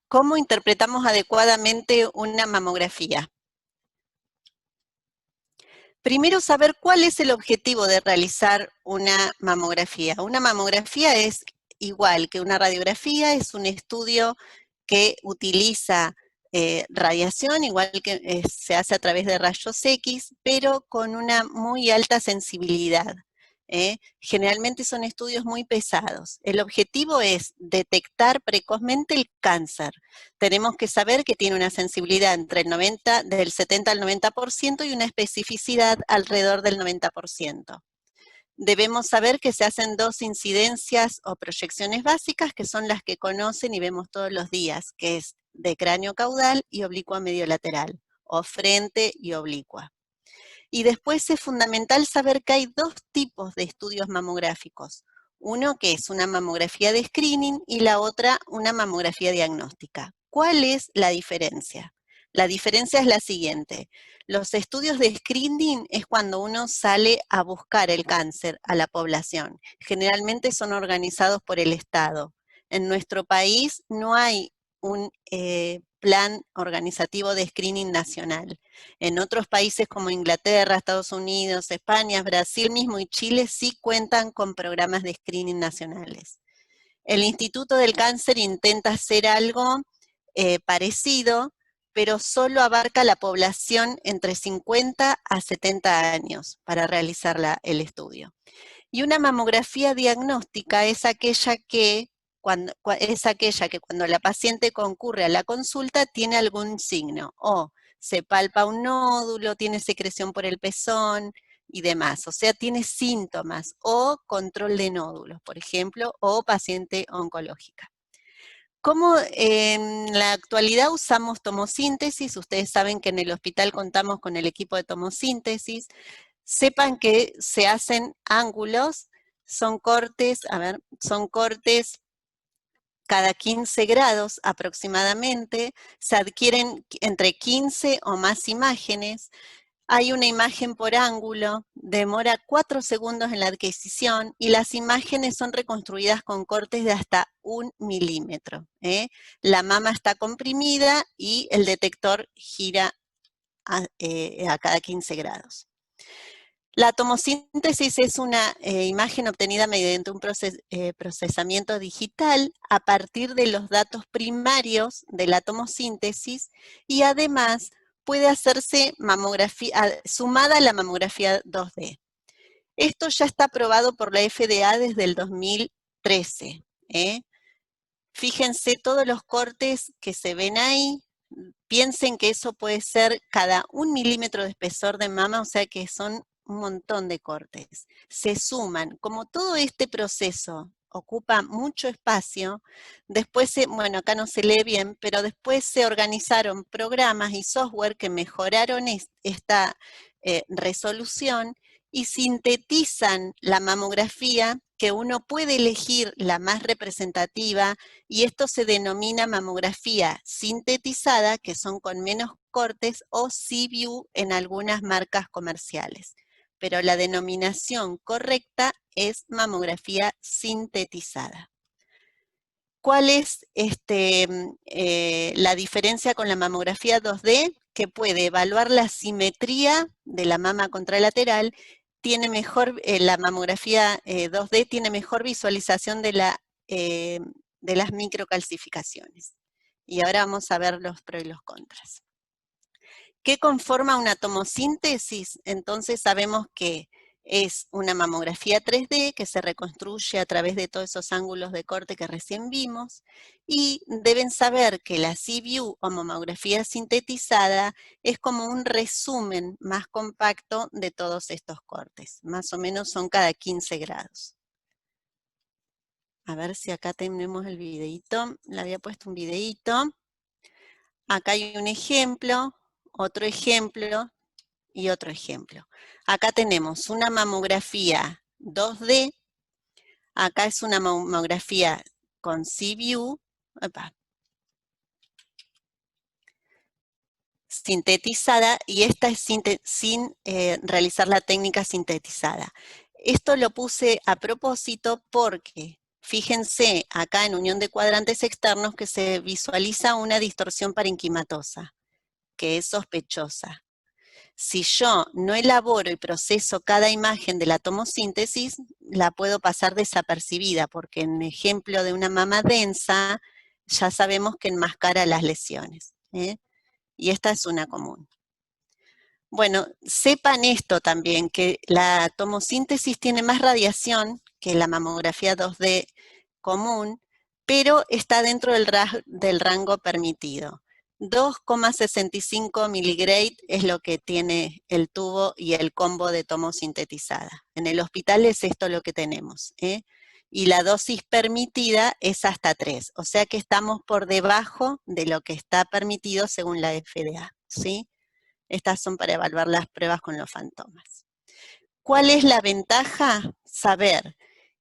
¿Cómo interpretamos adecuadamente una mamografía? Primero, saber cuál es el objetivo de realizar una mamografía. Una mamografía es igual que una radiografía, es un estudio que utiliza radiación, igual que se hace a través de rayos X, pero con una muy alta sensibilidad. Generalmente son estudios muy pesados. El objetivo es detectar precozmente el cáncer. Tenemos que saber que tiene una sensibilidad entre del 70 al 90% y una especificidad alrededor del 90%. Debemos saber que se hacen 2 incidencias o proyecciones básicas, que son las que conocen y vemos todos los días, que es de cráneo caudal y oblicua medio lateral, o frente y oblicua. Y después es fundamental saber que hay 2 tipos de estudios mamográficos. Uno que es una mamografía de screening y la otra una mamografía diagnóstica. ¿Cuál es la diferencia? La diferencia es la siguiente. Los estudios de screening es cuando uno sale a buscar el cáncer a la población. Generalmente son organizados por el Estado. En nuestro país no hay un plan organizativo de screening nacional. En otros países como Inglaterra, Estados Unidos, España, Brasil mismo y Chile sí cuentan con programas de screening nacionales. El Instituto del Cáncer intenta hacer algo parecido, pero solo abarca la población entre 50 a 70 años para realizar el estudio. Y una mamografía diagnóstica es aquella que cuando la paciente concurre a la consulta tiene algún signo, o se palpa un nódulo, tiene secreción por el pezón y demás, o sea, tiene síntomas, o control de nódulos, por ejemplo, o paciente oncológica. ¿Cómo en la actualidad usamos tomosíntesis? Ustedes saben que en el hospital contamos con el equipo de tomosíntesis. Sepan que se hacen ángulos, son cortes cada 15 grados aproximadamente, se adquieren entre 15 o más imágenes, hay una imagen por ángulo, demora 4 segundos en la adquisición y las imágenes son reconstruidas con cortes de hasta 1 milímetro. La mama está comprimida y el detector gira a cada 15 grados. La tomosíntesis es una imagen obtenida mediante un procesamiento digital a partir de los datos primarios de la tomosíntesis y además puede hacerse mamografía, sumada a la mamografía 2D. Esto ya está aprobado por la FDA desde el 2013. Fíjense todos los cortes que se ven ahí. Piensen que eso puede ser cada 1 milímetro de espesor de mama, o sea que son un montón de cortes. Se suman, como todo este proceso ocupa mucho espacio, después, bueno, acá no se lee bien, pero después se organizaron programas y software que mejoraron esta resolución y sintetizan la mamografía, que uno puede elegir la más representativa, y esto se denomina mamografía sintetizada, que son con menos cortes, o C-View en algunas marcas comerciales. Pero la denominación correcta es mamografía sintetizada. ¿Cuál es la diferencia con la mamografía 2D? Que puede evaluar la simetría de la mama contralateral, tiene mejor, la mamografía 2D tiene mejor visualización de las microcalcificaciones. Y ahora vamos a ver los pros y los contras. ¿Qué conforma una tomosíntesis? Entonces sabemos que es una mamografía 3D que se reconstruye a través de todos esos ángulos de corte que recién vimos, y deben saber que la C-View o mamografía sintetizada es como un resumen más compacto de todos estos cortes. Más o menos son cada 15 grados. A ver si acá tenemos el videíto. Le había puesto un videíto. Acá hay un ejemplo, otro ejemplo y otro ejemplo. Acá tenemos una mamografía 2D. Acá es una mamografía con C-View. Sintetizada, y esta es sin realizar la técnica sintetizada. Esto lo puse a propósito porque fíjense acá en unión de cuadrantes externos que se visualiza una distorsión parenquimatosa, que es sospechosa. Si yo no elaboro y proceso cada imagen de la tomosíntesis, la puedo pasar desapercibida, porque en ejemplo de una mama densa, ya sabemos que enmascara las lesiones, ¿eh? Y esta es una común. Bueno, sepan esto también, que la tomosíntesis tiene más radiación que la mamografía 2D común, pero está dentro del rango permitido. 2,65 miligrade es lo que tiene el tubo y el combo de tomosintetizada. En el hospital es esto lo que tenemos, ¿eh? Y la dosis permitida es hasta 3, o sea que estamos por debajo de lo que está permitido según la FDA, ¿sí? Estas son para evaluar las pruebas con los fantomas. ¿Cuál es la ventaja? Saber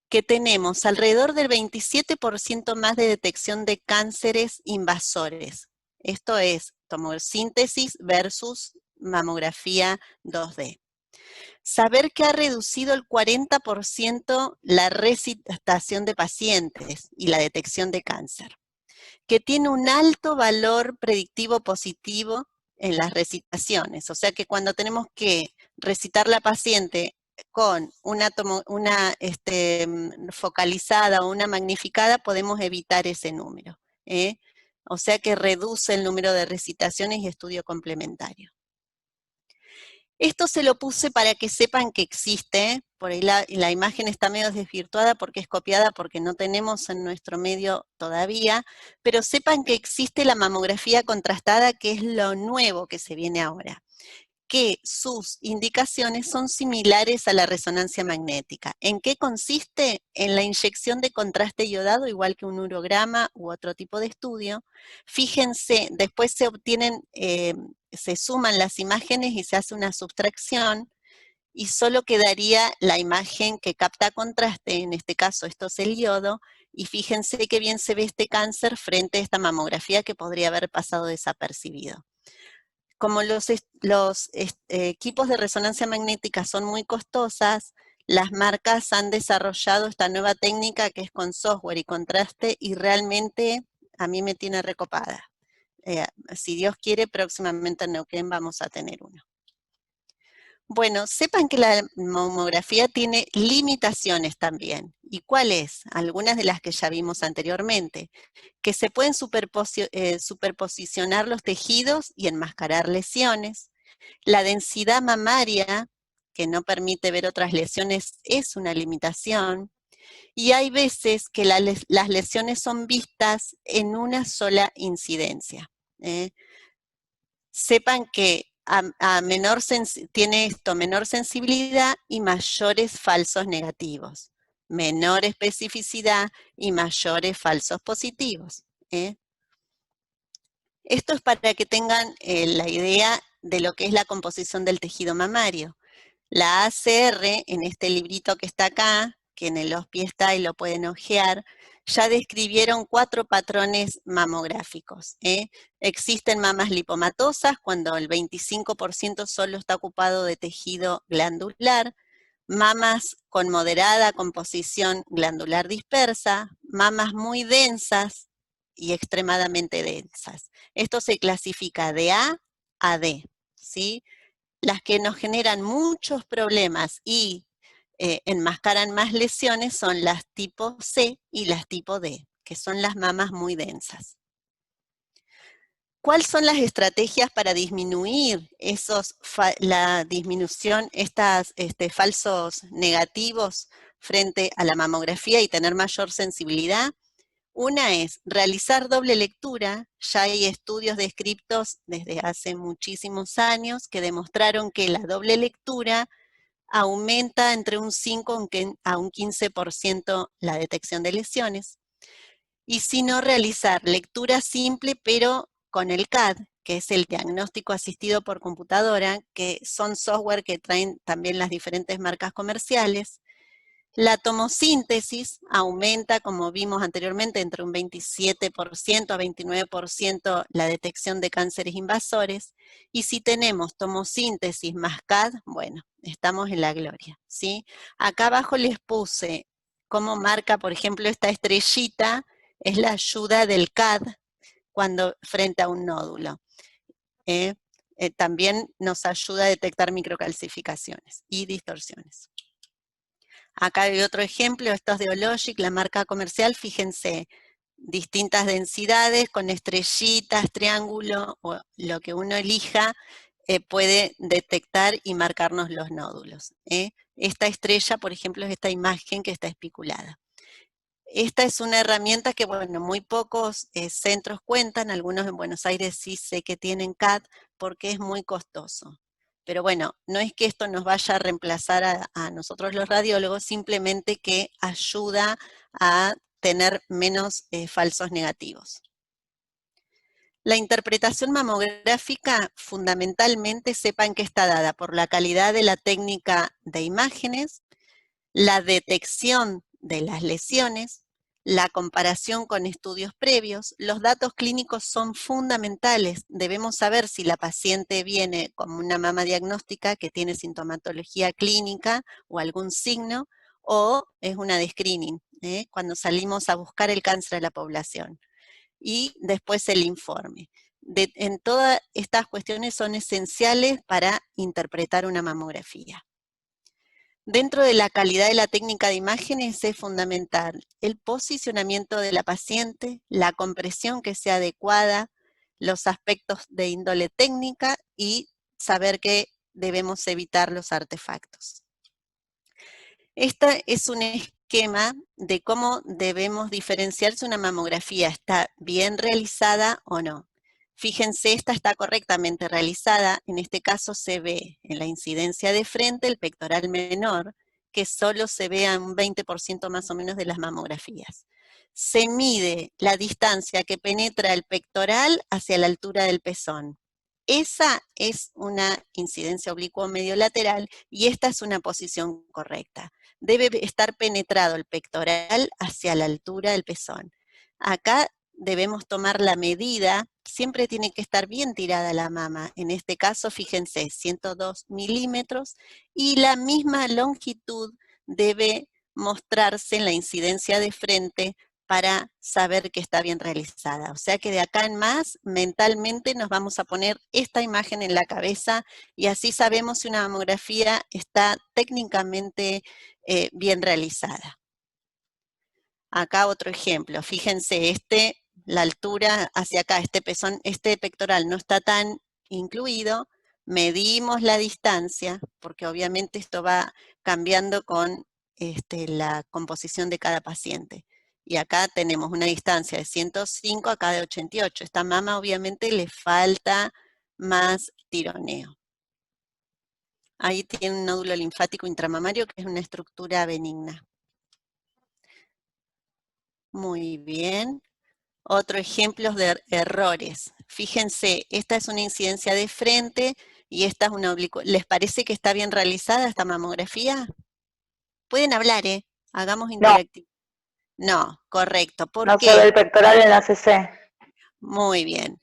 que tenemos alrededor del 27% más de detección de cánceres invasores. Esto es tomosíntesis versus mamografía 2D. Saber que ha reducido el 40% la resitación de pacientes y la detección de cáncer. Que tiene un alto valor predictivo positivo en las recitaciones. O sea que cuando tenemos que recitar la paciente con una focalizada o una magnificada, podemos evitar ese número, ¿eh? O sea que reduce el número de recitaciones y estudio complementario. Esto se lo puse para que sepan que existe, por ahí la imagen está medio desvirtuada porque es copiada porque no tenemos en nuestro medio todavía, pero sepan que existe la mamografía contrastada, que es lo nuevo que se viene ahora, que sus indicaciones son similares a la resonancia magnética. ¿En qué consiste? En la inyección de contraste iodado, igual que un urograma u otro tipo de estudio. Fíjense, después se obtienen, se suman las imágenes y se hace una subtracción, y solo quedaría la imagen que capta contraste, en este caso esto es el yodo, y fíjense qué bien se ve este cáncer frente a esta mamografía que podría haber pasado desapercibido. Como los equipos de resonancia magnética son muy costosas, las marcas han desarrollado esta nueva técnica que es con software y contraste, y realmente a mí me tiene recopada. Si Dios quiere, próximamente en Neuquén vamos a tener uno. Bueno, sepan que la mamografía tiene limitaciones también. ¿Y cuáles? Algunas de las que ya vimos anteriormente, que se pueden superposicionar los tejidos y enmascarar lesiones. La densidad mamaria, que no permite ver otras lesiones, es una limitación. Y hay veces que las lesiones son vistas en una sola incidencia, ¿eh? Sepan que tiene esto menor sensibilidad y mayores falsos negativos, menor especificidad y mayores falsos positivos, ¿eh? Esto es para que tengan la idea de lo que es la composición del tejido mamario. La ACR, en este librito que está acá, que en el OSPI está y lo pueden hojear, ya describieron 4 patrones mamográficos, ¿eh? Existen mamas lipomatosas, cuando el 25% solo está ocupado de tejido glandular, mamas con moderada composición glandular dispersa, mamas muy densas y extremadamente densas. Esto se clasifica de A a D, ¿sí? Las que nos generan muchos problemas y enmascaran más lesiones son las tipo C y las tipo D, que son las mamas muy densas. ¿Cuáles son las estrategias para disminuir la disminución, falsos negativos frente a la mamografía y tener mayor sensibilidad? Una es realizar doble lectura. Ya hay estudios descritos desde hace muchísimos años que demostraron que la doble lectura aumenta entre un 5 a un 15% la detección de lesiones. Y si no, realizar lectura simple, pero con el CAD, que es el diagnóstico asistido por computadora, que son software que traen también las diferentes marcas comerciales. La tomosíntesis aumenta, como vimos anteriormente, entre un 27% a 29% la detección de cánceres invasores. Y si tenemos tomosíntesis más CAD, bueno, estamos en la gloria, ¿sí? Acá abajo les puse cómo marca, por ejemplo, esta estrellita, es la ayuda del CAD cuando frente a un nódulo. También nos ayuda a detectar microcalcificaciones y distorsiones. Acá hay otro ejemplo, esto es de Hologic, la marca comercial, fíjense, distintas densidades con estrellitas, triángulo, o lo que uno elija, puede detectar y marcarnos los nódulos. Esta estrella, por ejemplo, es esta imagen que está especulada. Esta es una herramienta que, bueno, muy pocos centros cuentan, algunos en Buenos Aires sí sé que tienen CAD, porque es muy costoso. Pero bueno, no es que esto nos vaya a reemplazar a nosotros los radiólogos, simplemente que ayuda a tener menos falsos negativos. La interpretación mamográfica fundamentalmente sepan que está dada por la calidad de la técnica de imágenes, la detección de las lesiones, la comparación con estudios previos. Los datos clínicos son fundamentales. Debemos saber si la paciente viene con una mama diagnóstica que tiene sintomatología clínica o algún signo, o es una de screening, cuando salimos a buscar el cáncer de la población. Y después el informe. En todas estas cuestiones son esenciales para interpretar una mamografía. Dentro de la calidad de la técnica de imágenes es fundamental el posicionamiento de la paciente, la compresión que sea adecuada, los aspectos de índole técnica y saber que debemos evitar los artefactos. Este es un esquema de cómo debemos diferenciar si una mamografía está bien realizada o no. Fíjense, esta está correctamente realizada, en este caso se ve en la incidencia de frente el pectoral menor, que solo se ve a un 20% más o menos de las mamografías. Se mide la distancia que penetra el pectoral hacia la altura del pezón. Esa es una incidencia oblicua medio lateral y esta es una posición correcta. Debe estar penetrado el pectoral hacia la altura del pezón. Acá debemos tomar la medida, siempre tiene que estar bien tirada la mama. En este caso, fíjense, 102 milímetros y la misma longitud debe mostrarse en la incidencia de frente para saber que está bien realizada. O sea que de acá en más, mentalmente nos vamos a poner esta imagen en la cabeza y así sabemos si una mamografía está técnicamente bien realizada. Acá otro ejemplo, fíjense, la altura hacia acá, este pezón, este pectoral no está tan incluido, medimos la distancia, porque obviamente esto va cambiando con la composición de cada paciente. Y acá tenemos una distancia de 105, acá de 88. Esta mama obviamente le falta más tironeo. Ahí tiene un nódulo linfático intramamario que es una estructura benigna. Muy bien. Otro ejemplo de errores. Fíjense, esta es una incidencia de frente y esta es una oblicua. ¿Les parece que está bien realizada esta mamografía? Pueden hablar, hagamos interactivo. No, correcto. ¿Por No qué? se ve el pectoral en la CC. Muy bien.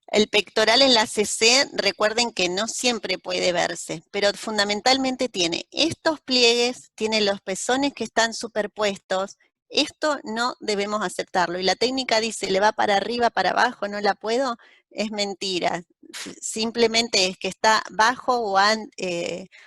El pectoral en la CC, recuerden que no siempre puede verse, pero fundamentalmente tiene estos pliegues, tiene los pezones que están superpuestos. Esto no debemos aceptarlo. Y la técnica dice, le va para arriba, para abajo, no la puedo. Es mentira. Simplemente es que está bajo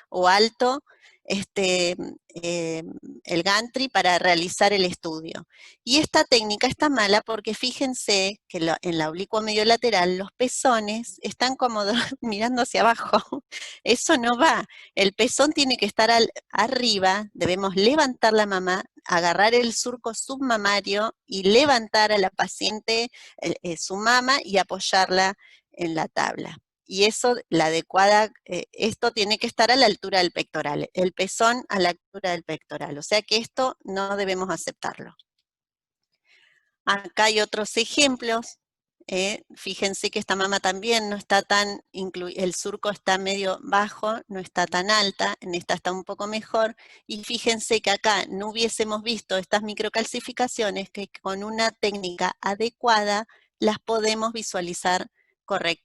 o alto el gantry para realizar el estudio. Y esta técnica está mala porque fíjense que en la oblicua medio lateral los pezones están como mirando hacia abajo. Eso no va. El pezón tiene que estar arriba, debemos levantar la mama, agarrar el surco submamario y levantar a la paciente su mama y apoyarla en la tabla. Y eso, la adecuada, esto tiene que estar a la altura del pectoral, el pezón a la altura del pectoral. O sea que esto no debemos aceptarlo. Acá hay otros ejemplos. Fíjense que esta mama también no está tan, el surco está medio bajo, no está tan alta, en esta está un poco mejor. Y fíjense que acá no hubiésemos visto estas microcalcificaciones que con una técnica adecuada las podemos visualizar correctamente.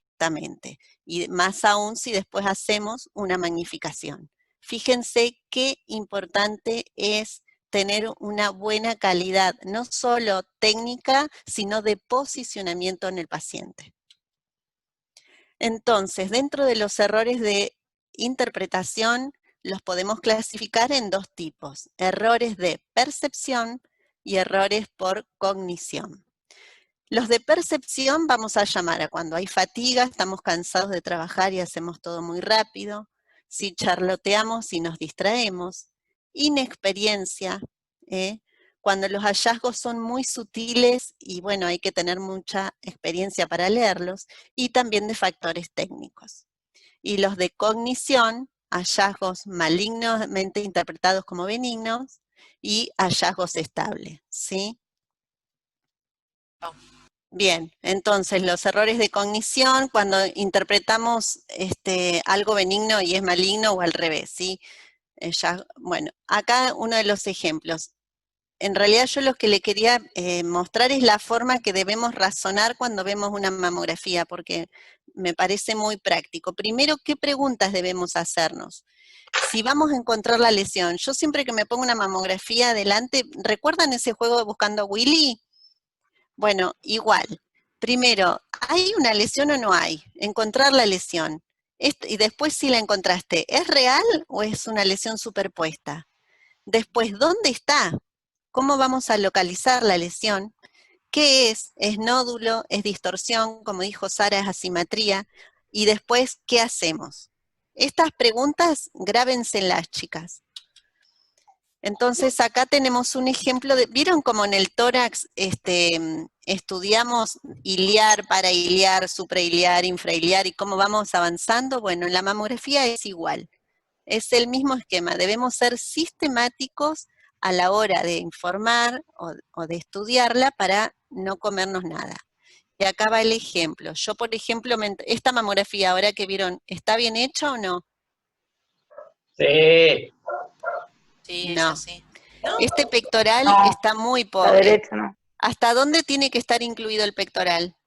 Y más aún si después hacemos una magnificación. Fíjense qué importante es tener una buena calidad, no solo técnica, sino de posicionamiento en el paciente. Entonces, dentro de los errores de interpretación, los podemos clasificar en dos tipos: errores de percepción y errores por cognición. Los de percepción vamos a llamar a cuando hay fatiga, estamos cansados de trabajar y hacemos todo muy rápido, si charloteamos y nos distraemos, inexperiencia, cuando los hallazgos son muy sutiles y bueno, hay que tener mucha experiencia para leerlos, y también de factores técnicos. Y los de cognición, hallazgos malignamente interpretados como benignos y hallazgos estables, ¿sí? Bien, entonces los errores de cognición, cuando interpretamos algo benigno y es maligno o al revés, ¿sí? Bueno, acá uno de los ejemplos. En realidad yo lo que le quería mostrar es la forma que debemos razonar cuando vemos una mamografía, porque me parece muy práctico. Primero, ¿qué preguntas debemos hacernos? Si vamos a encontrar la lesión, yo siempre que me pongo una mamografía adelante, ¿recuerdan ese juego de Buscando a Willy? Bueno, igual. Primero, ¿hay una lesión o no hay? Encontrar la lesión. Y después, si la encontraste, ¿es real o es una lesión superpuesta? Después, ¿dónde está? ¿Cómo vamos a localizar la lesión? ¿Qué es? ¿Es nódulo? ¿Es distorsión? Como dijo Sara, es asimetría. Y después, ¿qué hacemos? Estas preguntas, grábenselas, chicas. Entonces acá tenemos un ejemplo de, ¿vieron cómo en el tórax estudiamos iliar, parailiar, suprailiar, infrailiar y cómo vamos avanzando? Bueno, en la mamografía es igual, es el mismo esquema, debemos ser sistemáticos a la hora de informar o de estudiarla para no comernos nada. Y acá va el ejemplo. Yo, por ejemplo, esta mamografía ahora que vieron, ¿está bien hecha o no? Sí. Sí, No. ella sí. ¿No? Este pectoral No, está muy la pobre. derecha no. ¿Hasta dónde tiene que estar incluido el pectoral?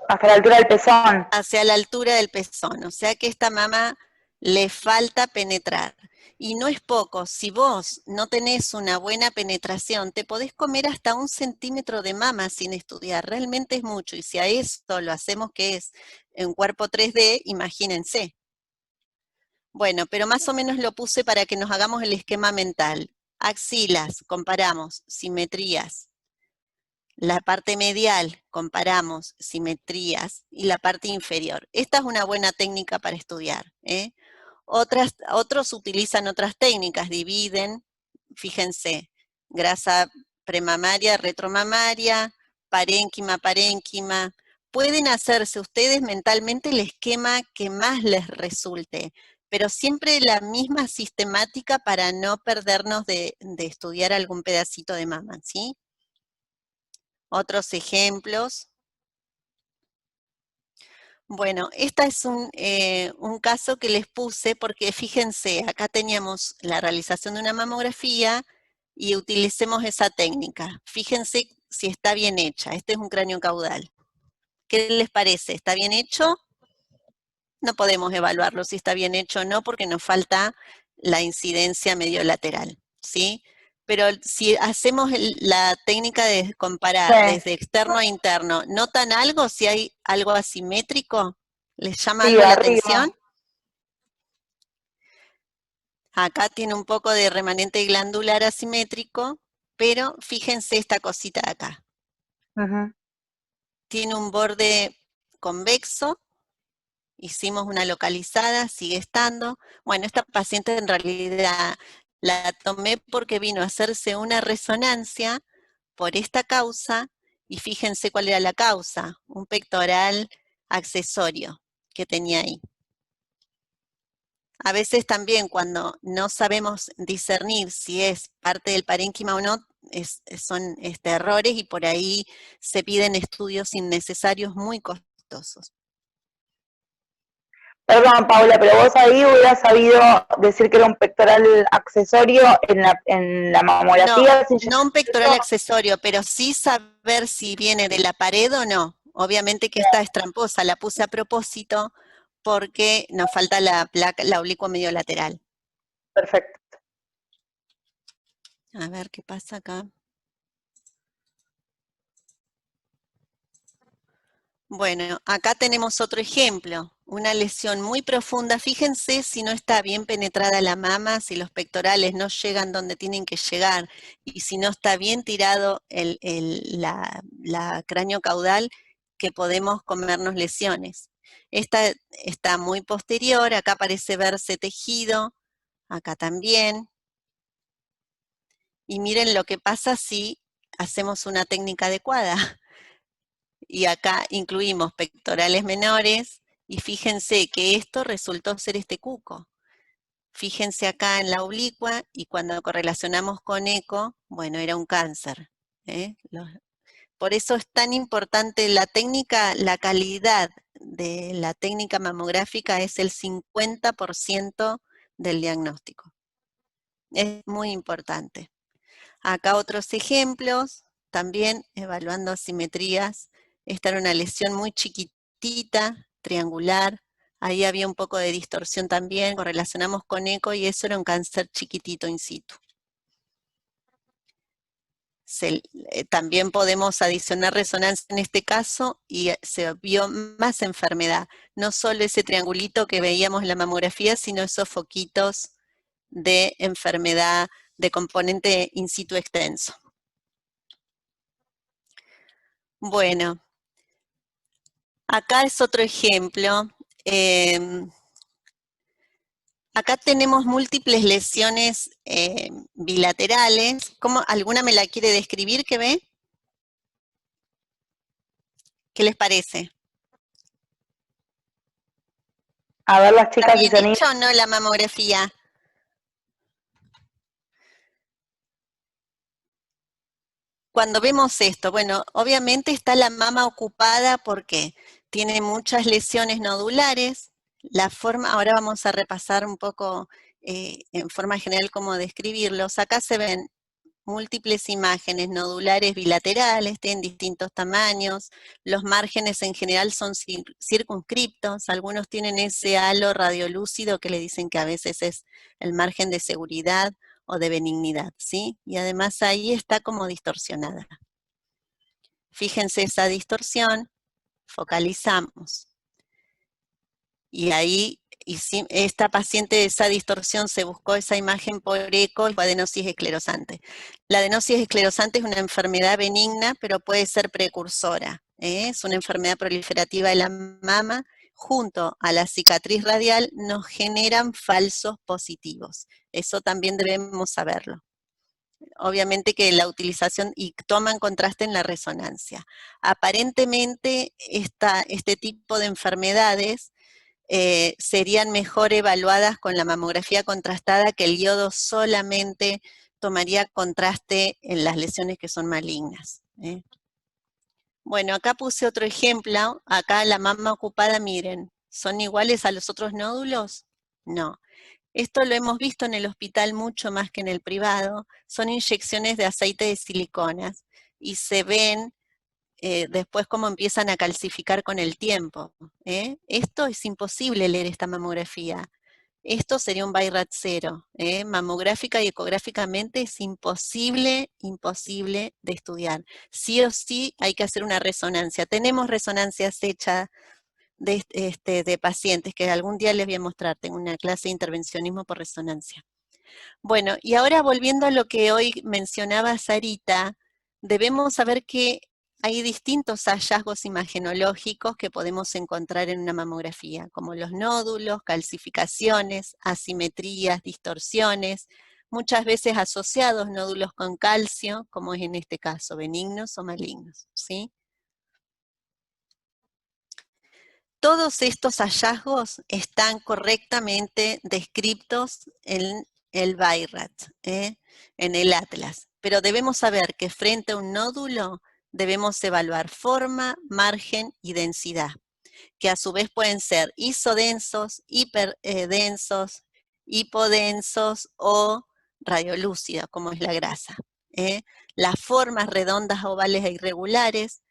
Hasta la altura del pezón. Hacia la altura del pezón. O sea que a esta mama le falta penetrar. Y no es poco. Si vos no tenés una buena penetración, te podés comer hasta 1 centímetro de mama sin estudiar. Realmente es mucho. Y si a esto lo hacemos que es en cuerpo 3D, imagínense. Bueno, pero más o menos lo puse para que nos hagamos el esquema mental. Axilas, comparamos, simetrías. La parte medial, comparamos simetrías, y la parte inferior. Esta es una buena técnica para estudiar. Otros utilizan otras técnicas, dividen, fíjense, grasa premamaria, retromamaria, parénquima, parénquima. Pueden hacerse ustedes mentalmente el esquema que más les resulte, pero siempre la misma sistemática para no perdernos de estudiar algún pedacito de mama, ¿sí? Otros ejemplos. Bueno, este es un caso que les puse porque fíjense, acá teníamos la realización de una mamografía y utilicemos esa técnica. Fíjense si está bien hecha. Este es un cráneo caudal. ¿Qué les parece? ¿Está bien hecho? No podemos evaluarlo si está bien hecho o no porque nos falta la incidencia mediolateral, ¿sí? Pero si hacemos la técnica de comparar desde externo a interno, ¿notan algo? Si hay algo asimétrico, ¿les llama Sí, algo la arriba. atención? Acá tiene un poco de remanente glandular asimétrico, pero fíjense esta cosita de acá. Tiene un borde convexo. Hicimos una localizada, sigue estando. Bueno, esta paciente en realidad la tomé porque vino a hacerse una resonancia por esta causa, y fíjense cuál era la causa, un pectoral accesorio que tenía ahí. A veces también cuando no sabemos discernir si es parte del parénquima o no, son errores y por ahí se piden estudios innecesarios muy costosos. Perdón, Paula, pero vos ahí hubieras sabido decir que era un pectoral accesorio en la mamografía. No un pectoral accesorio, pero sí saber si viene de la pared o no. Obviamente que esta es tramposa, la puse a propósito porque nos falta la placa, la oblicua mediolateral. Perfecto. A ver qué pasa acá. Bueno, acá tenemos otro ejemplo, una lesión muy profunda. Fíjense si no está bien penetrada la mama, si los pectorales no llegan donde tienen que llegar y si no está bien tirado la cráneo caudal, que podemos comernos lesiones. Esta está muy posterior, acá parece verse tejido, acá también. Y miren lo que pasa si hacemos una técnica adecuada. Y acá incluimos pectorales menores, y fíjense que esto resultó ser este cuco. Fíjense acá en la oblicua, y cuando correlacionamos con eco, bueno, era un cáncer. Por eso es tan importante la técnica, la calidad de la técnica mamográfica es el 50% del diagnóstico. Es muy importante. Acá otros ejemplos, también evaluando asimetrías. Esta era una lesión muy chiquitita, triangular. Ahí había un poco de distorsión también, correlacionamos con eco y eso era un cáncer chiquitito in situ. También podemos adicionar resonancia en este caso y se vio más enfermedad. No solo ese triangulito que veíamos en la mamografía, sino esos foquitos de enfermedad de componente in situ extenso. Bueno, acá es otro ejemplo. Acá tenemos múltiples lesiones bilaterales. ¿Alguna me la quiere describir que ve? ¿Qué les parece? A ver las ¿Está chicas si bien se animan. hecha o no la mamografía? Cuando vemos esto, bueno, obviamente está la mama ocupada porque tiene muchas lesiones nodulares. Ahora vamos a repasar un poco en forma general cómo describirlos. Acá se ven múltiples imágenes nodulares bilaterales, tienen distintos tamaños, los márgenes en general son circunscriptos, algunos tienen ese halo radiolúcido que le dicen que a veces es el margen de seguridad o de benignidad, ¿sí? Y además ahí está como distorsionada. Fíjense esa distorsión, focalizamos. Y ahí esta paciente, esa distorsión, se buscó esa imagen por eco y fue adenosis esclerosante. La adenosis esclerosante es una enfermedad benigna, pero puede ser precursora. Es una enfermedad proliferativa de la mama, junto a la cicatriz radial nos generan falsos positivos. Eso también debemos saberlo. Obviamente que la utilización, y toman contraste en la resonancia. Aparentemente este tipo de enfermedades serían mejor evaluadas con la mamografía contrastada, que el iodo solamente tomaría contraste en las lesiones que son malignas. Bueno, acá puse otro ejemplo. Acá la mama ocupada, miren, ¿son iguales a los otros nódulos? No. Esto lo hemos visto en el hospital mucho más que en el privado. Son inyecciones de aceite de siliconas y se ven después cómo empiezan a calcificar con el tiempo. Esto es imposible leer esta mamografía. Esto sería un BI-RAT 0. Mamográfica y ecográficamente es imposible de estudiar. Sí o sí hay que hacer una resonancia. Tenemos resonancias hechas de pacientes que algún día les voy a mostrar. Tengo una clase de intervencionismo por resonancia. Bueno, y ahora volviendo a lo que hoy mencionaba Sarita, debemos saber que hay distintos hallazgos imagenológicos que podemos encontrar en una mamografía, como los nódulos, calcificaciones, asimetrías, distorsiones, muchas veces asociados nódulos con calcio, como es en este caso, benignos o malignos, ¿sí? Todos estos hallazgos están correctamente descritos en el BI-RAT, en el Atlas, pero debemos saber que frente a un nódulo debemos evaluar forma, margen y densidad, que a su vez pueden ser isodensos, hiperdensos, hipodensos o radiolúcidos, como es la grasa. Las formas redondas, ovales e irregulares,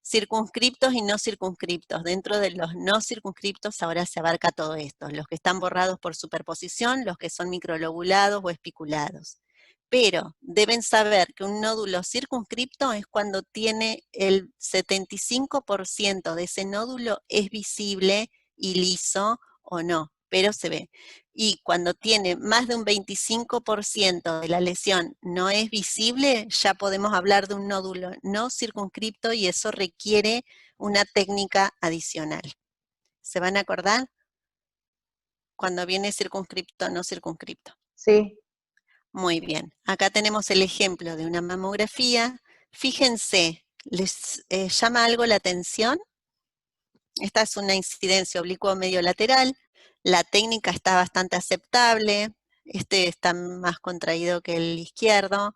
circunscriptos y no circunscriptos. Dentro de los no circunscriptos ahora se abarca todo esto, los que están borrados por superposición, los que son microlobulados o espiculados. pero deben saber que un nódulo circunscripto es cuando tiene el 75% de ese nódulo es visible y liso o no, pero se ve. Y cuando tiene más de un 25% de la lesión no es visible, ya podemos hablar de un nódulo no circunscripto y eso requiere una técnica adicional. ¿Se van a acordar? Cuando viene circunscripto, no circunscripto. Sí. Muy bien. Acá tenemos el ejemplo de una mamografía. Fíjense, ¿les llama algo la atención? Esta es una incidencia oblicuo medio lateral. La técnica está bastante aceptable. Este está más contraído que el izquierdo,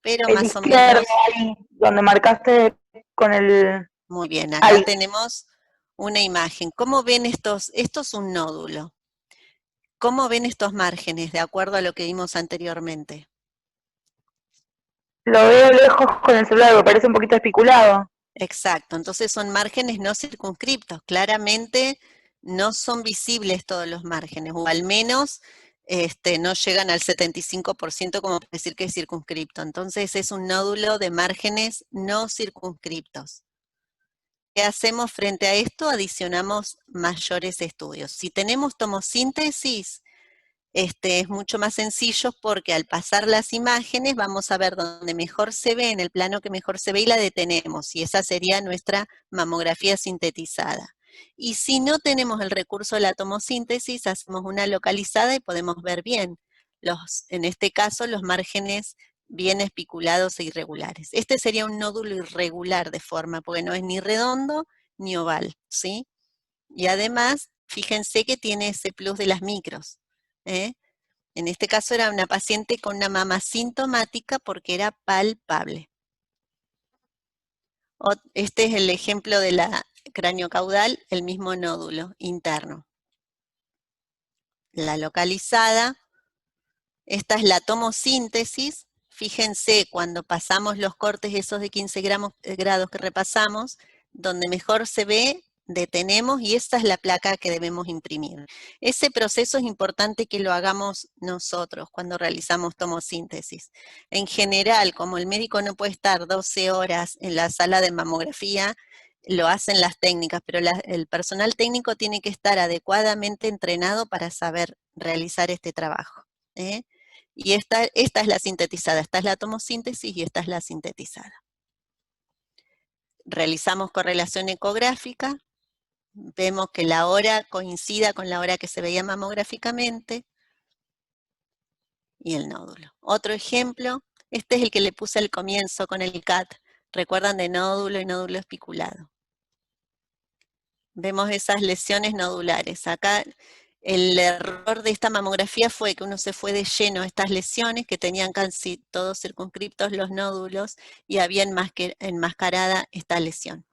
pero El más o izquierdo, menos. ahí, donde marcaste con el... Muy bien, acá Ahí. tenemos una imagen. ¿Cómo ven estos? Esto es un nódulo. ¿Cómo ven estos márgenes de acuerdo a lo que vimos anteriormente? Lo veo lejos con el celular, me parece un poquito especulado. Exacto, entonces son márgenes no circunscriptos. Claramente no son visibles todos los márgenes, o al menos no llegan al 75% como para decir que es circunscripto. Entonces es un nódulo de márgenes no circunscriptos. ¿Qué hacemos frente a esto? Adicionamos mayores estudios. Si tenemos tomosíntesis, es mucho más sencillo porque al pasar las imágenes vamos a ver donde mejor se ve, en el plano que mejor se ve y la detenemos, y esa sería nuestra mamografía sintetizada. Y si no tenemos el recurso de la tomosíntesis, hacemos una localizada y podemos ver bien, en este caso, los márgenes bien espiculados e irregulares. Este sería un nódulo irregular de forma, porque no es ni redondo ni oval, ¿sí? Y además, fíjense que tiene ese plus de las micros, ¿eh? En este caso era una paciente con una mama sintomática porque era palpable. Este es el ejemplo de la craneocaudal, el mismo nódulo interno. La localizada, esta es la tomosíntesis. Fíjense cuando pasamos los cortes esos de 15 grados que repasamos, donde mejor se ve, detenemos y esta es la placa que debemos imprimir. Ese proceso es importante que lo hagamos nosotros cuando realizamos tomosíntesis. En general, como el médico no puede estar 12 horas en la sala de mamografía, lo hacen las técnicas, pero el personal técnico tiene que estar adecuadamente entrenado para saber realizar este trabajo, ¿eh? Y esta es la sintetizada, esta es la tomosíntesis y esta es la sintetizada. Realizamos correlación ecográfica, vemos que la hora coincida con la hora que se veía mamográficamente y el nódulo. Otro ejemplo, este es el que le puse al comienzo con el CAT, recuerdan de nódulo y nódulo espiculado. Vemos esas lesiones nodulares. Acá el error de esta mamografía fue que uno se fue de lleno a estas lesiones que tenían casi todos circunscriptos los nódulos y había enmascarada esta lesión.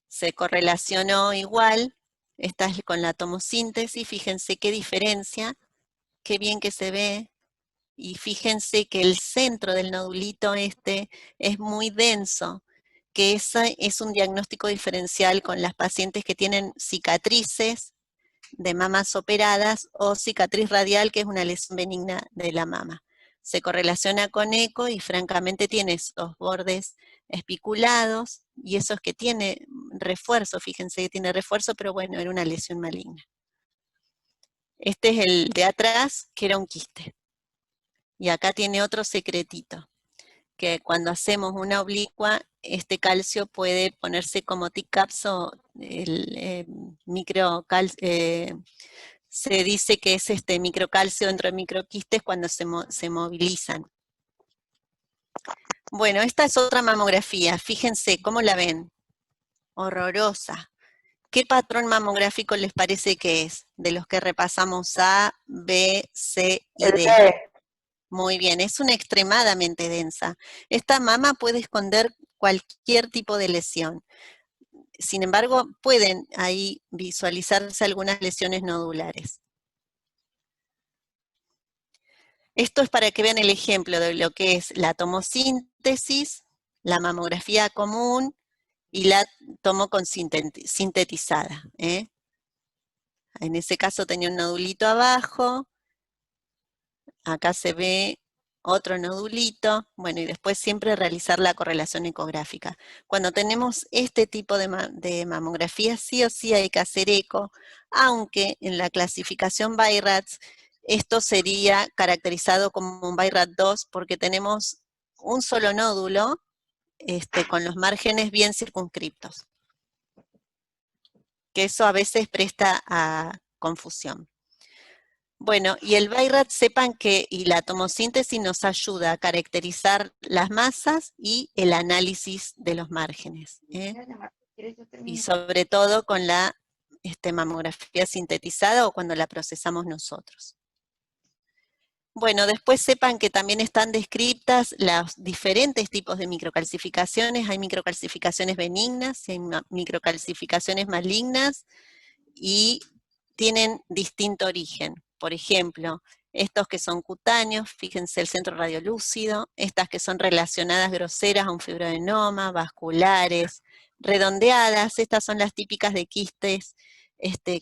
Se correlacionó igual, esta es con la tomosíntesis, fíjense qué diferencia, qué bien que se ve, y fíjense que el centro del nodulito es muy denso, que ese es un diagnóstico diferencial con las pacientes que tienen cicatrices de mamas operadas o cicatriz radial, que es una lesión benigna de la mama. Se correlaciona con eco y francamente tiene esos bordes espiculados y esos que tiene refuerzo, fíjense que tiene refuerzo, pero bueno, era una lesión maligna. Este es el de atrás, que era un quiste. Y acá tiene otro secretito, que cuando hacemos una oblicua, este calcio puede ponerse como TICAPS o el se dice que es microcalcio dentro de microquistes cuando se movilizan. Bueno, esta es otra mamografía, fíjense cómo la ven, horrorosa. ¿Qué patrón mamográfico les parece que es? De los que repasamos A, B, C y D. Muy bien, es una extremadamente densa. Esta mama puede esconder cualquier tipo de lesión. Sin embargo, pueden ahí visualizarse algunas lesiones nodulares. Esto es para que vean el ejemplo de lo que es la tomosíntesis, la mamografía común y la tomo con sintetizada, ¿eh? En ese caso tenía un nodulito abajo, acá se ve otro nodulito, bueno, y después siempre realizar la correlación ecográfica. Cuando tenemos este tipo de mamografía, sí o sí hay que hacer eco, aunque en la clasificación BI-RADS esto sería caracterizado como un BI-RAD 2 porque tenemos un solo nódulo con los márgenes bien circunscriptos, que eso a veces presta a confusión. Bueno, y el BI-RAD sepan que y la tomosíntesis nos ayuda a caracterizar las masas y el análisis de los márgenes, y sobre todo con la mamografía sintetizada o cuando la procesamos nosotros. Bueno, después sepan que también están descritas los diferentes tipos de microcalcificaciones. Hay microcalcificaciones benignas y hay microcalcificaciones malignas y tienen distinto origen. Por ejemplo, estos que son cutáneos, fíjense el centro radiolúcido, estas que son relacionadas groseras a un fibroadenoma, vasculares, redondeadas, estas son las típicas de quistes,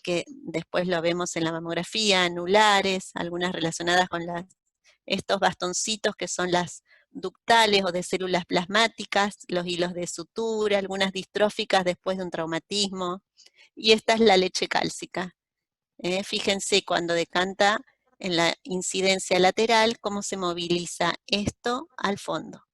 que después lo vemos en la mamografía, anulares, algunas relacionadas con estos bastoncitos que son las ductales o de células plasmáticas, los hilos de sutura, algunas distróficas después de un traumatismo, y esta es la leche cálcica. Fíjense cuando decanta en la incidencia lateral, cómo se moviliza esto al fondo.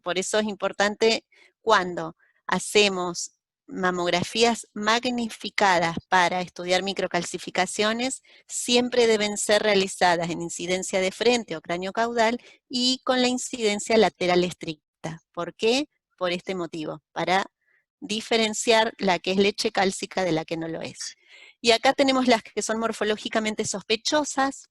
Por eso es importante cuando hacemos mamografías magnificadas para estudiar microcalcificaciones, siempre deben ser realizadas en incidencia de frente o cráneo caudal y con la incidencia lateral estricta. ¿Por qué? Por este motivo, para diferenciar la que es leche cálcica de la que no lo es. Y acá tenemos las que son morfológicamente sospechosas.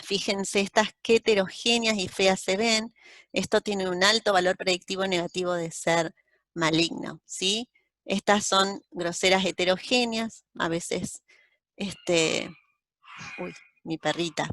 Fíjense estas qué heterogéneas y feas se ven. Esto tiene un alto valor predictivo negativo de ser maligno, ¿sí? Estas son groseras heterogéneas, a veces, uy, mi perrita.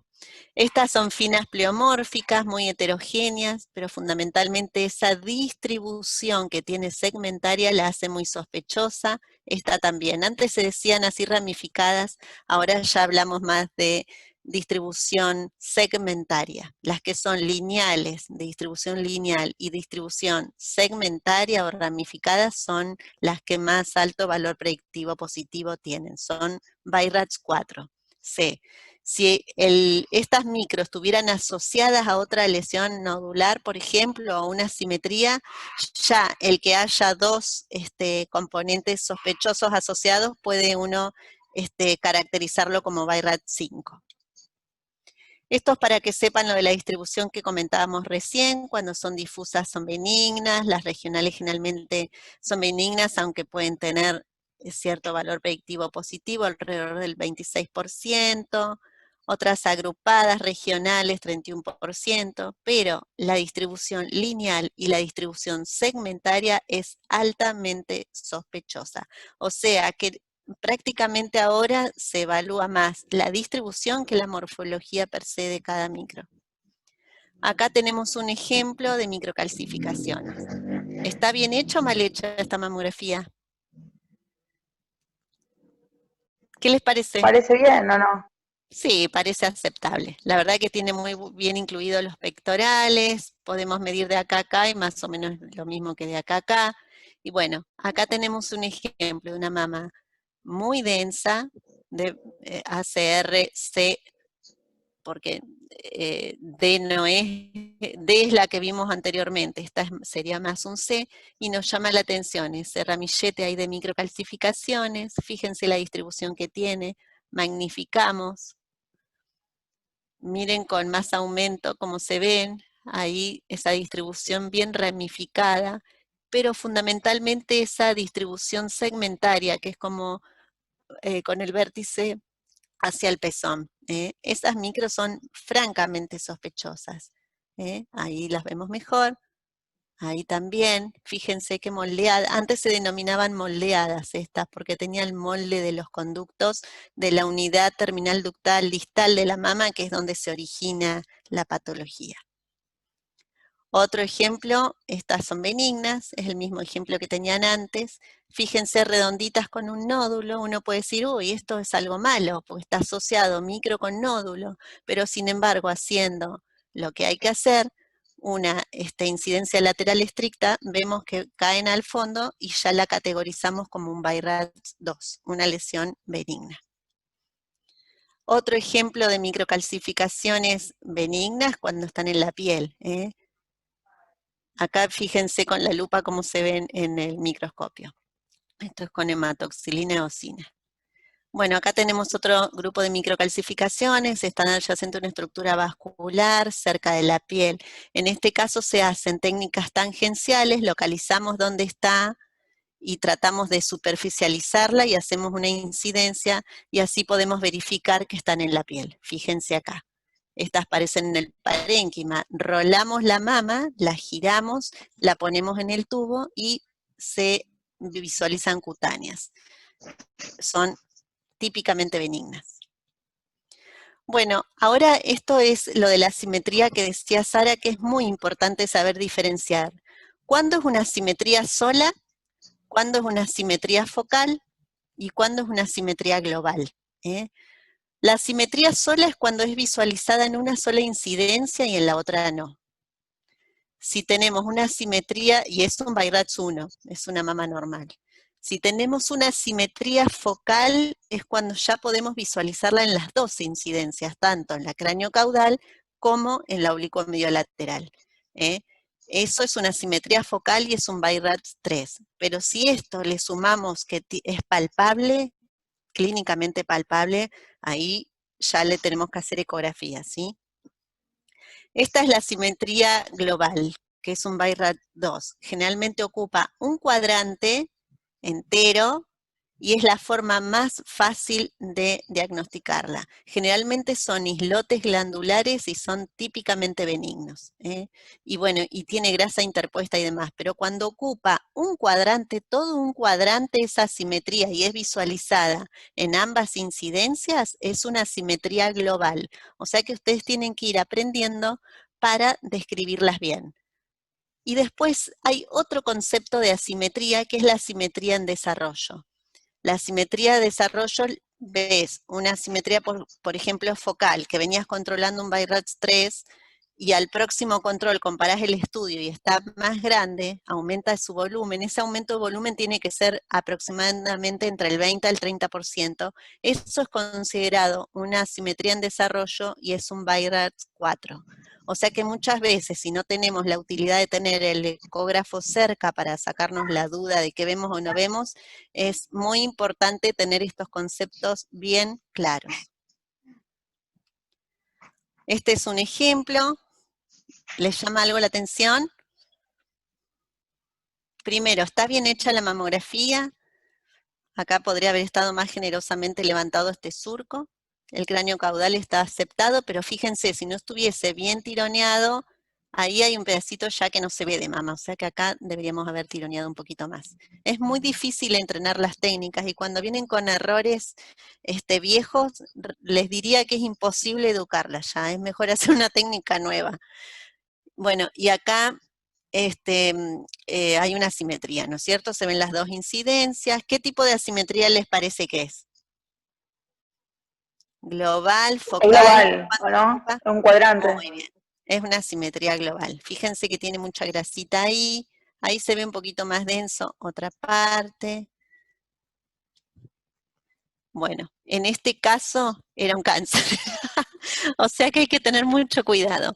Estas son finas pleomórficas, muy heterogéneas, pero fundamentalmente esa distribución que tiene segmentaria la hace muy sospechosa. Esta también. Antes se decían así ramificadas, ahora ya hablamos más de distribución segmentaria. Las que son lineales, de distribución lineal y distribución segmentaria o ramificadas son las que más alto valor predictivo positivo tienen. Son BI-RADS 4C. Si estas micros estuvieran asociadas a otra lesión nodular, por ejemplo, a una simetría, ya el que haya dos componentes sospechosos asociados puede uno caracterizarlo como BI-RADS 5. Esto es para que sepan lo de la distribución que comentábamos recién, cuando son difusas son benignas, las regionales generalmente son benignas, aunque pueden tener cierto valor predictivo positivo, alrededor del 26%, otras agrupadas regionales 31%, pero la distribución lineal y la distribución segmentaria es altamente sospechosa. O sea que prácticamente ahora se evalúa más la distribución que la morfología per se de cada micro. Acá tenemos un ejemplo de microcalcificaciones. ¿Está bien hecha o mal hecha esta mamografía? ¿Qué les parece? ¿Parece bien o no? Sí, parece aceptable. La verdad que tiene muy bien incluidos los pectorales, podemos medir de acá a acá y más o menos lo mismo que de acá a acá. Y bueno, acá tenemos un ejemplo de una mama muy densa de ACR-C, porque D no es, D es la que vimos anteriormente, esta sería más un C, y nos llama la atención ese ramillete ahí de microcalcificaciones, fíjense la distribución que tiene, magnificamos, miren con más aumento como se ven, ahí esa distribución bien ramificada, pero fundamentalmente esa distribución segmentaria, que es como con el vértice hacia el pezón. Esas micros son francamente sospechosas. Ahí las vemos mejor. Ahí también, fíjense que moldeadas, antes se denominaban moldeadas estas, porque tenía el molde de los conductos de la unidad terminal ductal distal de la mama, que es donde se origina la patología. Otro ejemplo, estas son benignas, es el mismo ejemplo que tenían antes. Fíjense, redonditas con un nódulo, uno puede decir, uy, esto es algo malo, porque está asociado micro con nódulo, pero sin embargo, haciendo lo que hay que hacer, una incidencia lateral estricta, vemos que caen al fondo y ya la categorizamos como un BI-RADS 2, una lesión benigna. Otro ejemplo de microcalcificaciones benignas cuando están en la piel. Acá fíjense con la lupa cómo se ven en el microscopio. Esto es con hematoxilina eosina. Bueno, acá tenemos otro grupo de microcalcificaciones, están adyacentes a una estructura vascular cerca de la piel. En este caso se hacen técnicas tangenciales, localizamos dónde está y tratamos de superficializarla y hacemos una incidencia y así podemos verificar que están en la piel. Fíjense acá. Estas aparecen en el parénquima. Rolamos la mama, la giramos, la ponemos en el tubo y se visualizan cutáneas. Son típicamente benignas. Bueno, ahora esto es lo de la simetría que decía Sara, que es muy importante saber diferenciar. ¿Cuándo es una simetría sola? ¿Cuándo es una simetría focal? ¿Y cuándo es una simetría global? La simetría sola es cuando es visualizada en una sola incidencia y en la otra no. Si tenemos una simetría, y es un BI-RADS 1, es una mama normal. Si tenemos una simetría focal, es cuando ya podemos visualizarla en las dos incidencias, tanto en la cráneo-caudal como en la oblicuo mediolateral. Eso es una simetría focal y es un BI-RADS 3. Pero si esto le sumamos que es palpable, clínicamente palpable, ahí ya le tenemos que hacer ecografía, ¿sí? Esta es la simetría global, que es un BI-RADS 2. Generalmente ocupa un cuadrante entero y es la forma más fácil de diagnosticarla. Generalmente son islotes glandulares y son típicamente benignos. Y bueno, y tiene grasa interpuesta y demás, pero cuando ocupa un cuadrante, todo un cuadrante, esa simetría y es visualizada en ambas incidencias, es una simetría global. O sea que ustedes tienen que ir aprendiendo para describirlas bien. Y después hay otro concepto de asimetría, que es la asimetría en desarrollo. La asimetría de desarrollo, ves una asimetría, por ejemplo, focal, que venías controlando un BI-RADS 3, y al próximo control comparás el estudio y está más grande, aumenta su volumen. Ese aumento de volumen tiene que ser aproximadamente entre el 20 al 30%. Eso es considerado una asimetría en desarrollo y es un BI-RADS 4. O sea que muchas veces, si no tenemos la utilidad de tener el ecógrafo cerca para sacarnos la duda de qué vemos o no vemos, es muy importante tener estos conceptos bien claros. Este es un ejemplo. ¿Les llama algo la atención? Primero, ¿está bien hecha la mamografía? Acá podría haber estado más generosamente levantado este surco. El cráneo caudal está aceptado, pero fíjense, si no estuviese bien tironeado, ahí hay un pedacito ya que no se ve de mama, o sea que acá deberíamos haber tironeado un poquito más. Es muy difícil entrenar las técnicas y cuando vienen con errores viejos, les diría que es imposible educarlas ya, es mejor hacer una técnica nueva. Bueno, y acá hay una asimetría, ¿no es cierto? Se ven las dos incidencias. ¿Qué tipo de asimetría les parece que es? Global, focal. Es global, ¿o no? Es un cuadrante. Muy bien. Es una asimetría global. Fíjense que tiene mucha grasita ahí. Ahí se ve un poquito más denso otra parte. Bueno, en este caso era un cáncer. O sea que hay que tener mucho cuidado.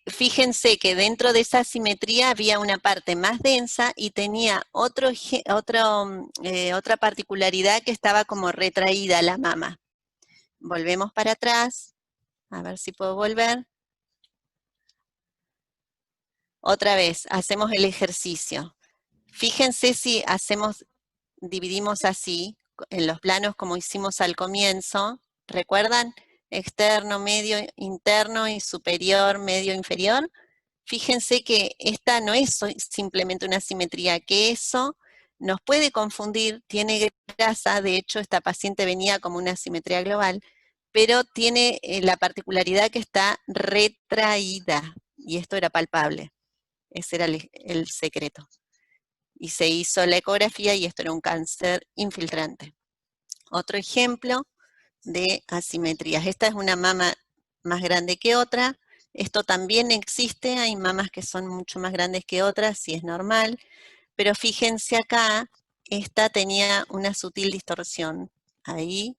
Fíjense que dentro de esa asimetría había una parte más densa y tenía otra particularidad que estaba como retraída la mama. Volvemos para atrás, a ver si puedo volver. Otra vez, hacemos el ejercicio. Fíjense si dividimos así, en los planos como hicimos al comienzo, ¿recuerdan? Externo, medio, interno y superior, medio, inferior. Fíjense que esta no es simplemente una simetría, que eso nos puede confundir, tiene grasa, de hecho esta paciente venía como una simetría global, pero tiene la particularidad que está retraída. y esto era palpable. Ese era el secreto. Y se hizo la ecografía y esto era un cáncer infiltrante. Otro ejemplo de asimetrías. Esta es una mama más grande que otra. Esto también existe, hay mamas que son mucho más grandes que otras, si es normal. Pero fíjense acá, esta tenía una sutil distorsión. Ahí,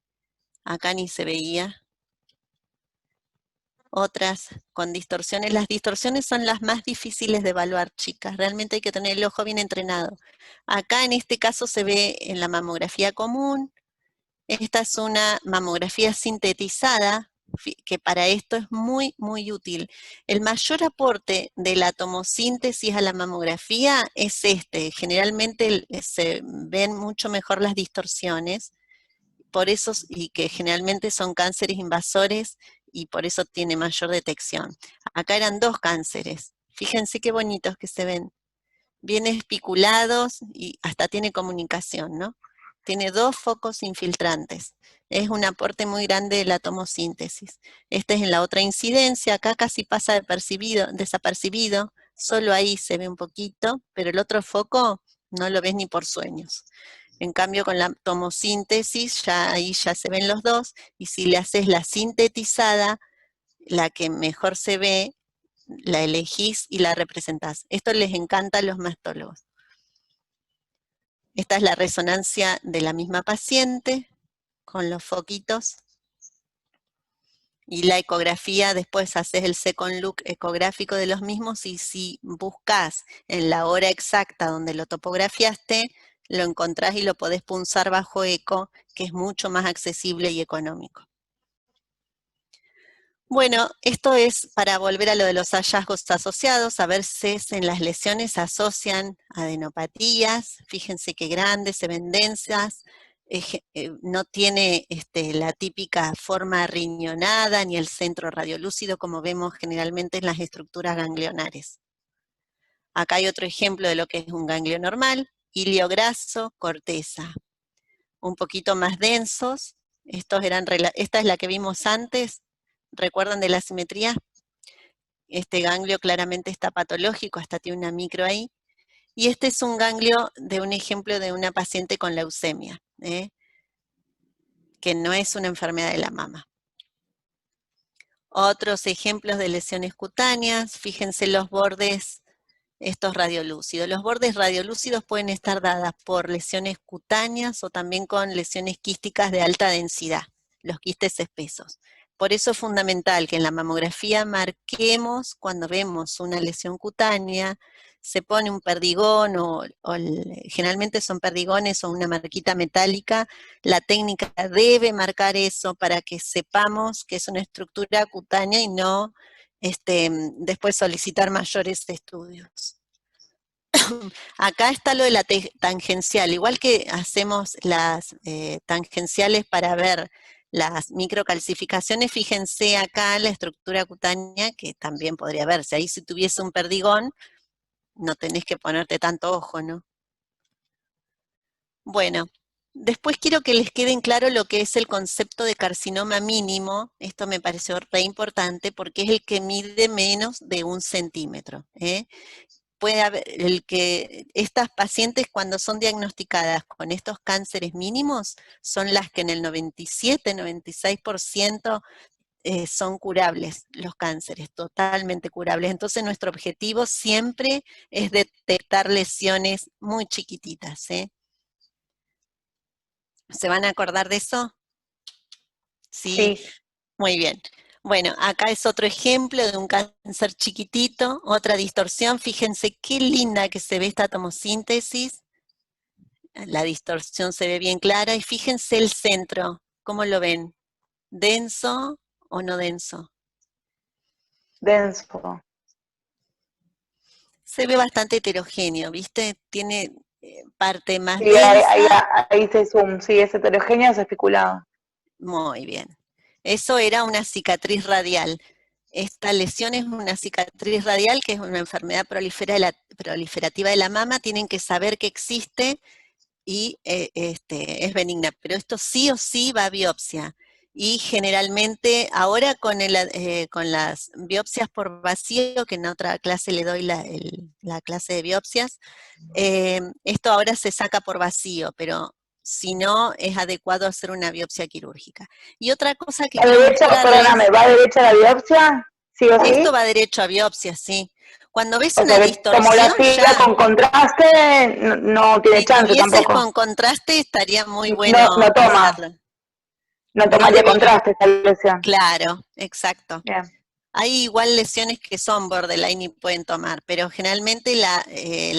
acá ni se veía. Otras con distorsiones. Las distorsiones son las más difíciles de evaluar, chicas. Realmente hay que tener el ojo bien entrenado. Acá en este caso se ve en la mamografía común. Esta es una mamografía sintetizada, que para esto es muy, muy útil. El mayor aporte de la tomosíntesis a la mamografía es este. Generalmente se ven mucho mejor las distorsiones, por eso, y que generalmente son cánceres invasores, y por eso tiene mayor detección. Acá eran 2 cánceres. Fíjense qué bonitos que se ven. Bien espiculados y hasta tiene comunicación, ¿no? Tiene 2 focos infiltrantes. Es un aporte muy grande de la tomosíntesis. Este es en la otra incidencia, acá casi pasa desapercibido, solo ahí se ve un poquito, pero el otro foco no lo ves ni por sueños. En cambio con la tomosíntesis, ahí ya se ven los 2, y si le haces la sintetizada, la que mejor se ve, la elegís y la representás. Esto les encanta a los mastólogos. Esta es la resonancia de la misma paciente, con los foquitos. Y la ecografía, después haces el second look ecográfico de los mismos, y si buscas en la hora exacta donde lo topografiaste, lo encontrás y lo podés punzar bajo eco, que es mucho más accesible y económico. Bueno, esto es para volver a lo de los hallazgos asociados, a ver si en las lesiones se asocian adenopatías. Fíjense qué grandes, se ven densas, no tiene la típica forma riñonada ni el centro radiolúcido como vemos generalmente en las estructuras ganglionares. Acá hay otro ejemplo de lo que es un ganglio normal, hilio graso, corteza. Un poquito más densos, esta es la que vimos antes. ¿Recuerdan de la asimetría? Este ganglio claramente está patológico, hasta tiene una micro ahí. Y este es un ganglio de un ejemplo de una paciente con leucemia, que no es una enfermedad de la mama. Otros ejemplos de lesiones cutáneas, fíjense los bordes, estos radiolúcidos. Los bordes radiolúcidos pueden estar dadas por lesiones cutáneas o también con lesiones quísticas de alta densidad, los quistes espesos. Por eso es fundamental que en la mamografía marquemos cuando vemos una lesión cutánea, se pone un perdigón generalmente son perdigones o una marquita metálica. La técnica debe marcar eso para que sepamos que es una estructura cutánea y no después solicitar mayores estudios. Acá está lo de la tangencial, igual que hacemos las tangenciales para ver las microcalcificaciones, fíjense acá la estructura cutánea que también podría verse. Ahí si tuviese un perdigón, no tenés que ponerte tanto ojo, ¿no? Bueno, después quiero que les quede claro lo que es el concepto de carcinoma mínimo. Esto me pareció re importante porque es el que mide menos de 1 centímetro. Puede haber estas pacientes cuando son diagnosticadas con estos cánceres mínimos son las que en el 97-96% son curables los cánceres, totalmente curables. Entonces nuestro objetivo siempre es detectar lesiones muy chiquititas. ¿Se van a acordar de eso? Sí. Muy bien. Bueno, acá es otro ejemplo de un cáncer chiquitito, otra distorsión. Fíjense qué linda que se ve esta tomosíntesis. La distorsión se ve bien clara. Y fíjense el centro, ¿cómo lo ven? ¿Denso o no denso? Denso. Se ve bastante heterogéneo, ¿viste? Tiene parte más Sí, densa. ahí se zoom, sí, es heterogéneo, es especulado. Muy bien. Eso era una cicatriz radial. Esta lesión es una cicatriz radial, que es una enfermedad proliferativa de la mama. Tienen que saber que existe y es benigna. Pero esto sí o sí va a biopsia. Y generalmente, ahora con las biopsias por vacío, que en otra clase le doy la clase de biopsias, esto ahora se saca por vacío, pero si no, es adecuado hacer una biopsia quirúrgica. Y otra cosa que ¿Va quiero derecho, perdóname, mostrarles, va derecho a la biopsia? ¿Sí o esto sí? va derecho a biopsia, sí. Cuando ves O una sea que distorsión, tomografía ya, con contraste no tiene si chance tuvieses tampoco. con contraste, estaría muy No, bueno no toma, hacerlo. no No tomaría debería, contraste esta lesión. claro, exacto. Bien. Hay igual lesiones que son borderline y pueden tomar, pero generalmente la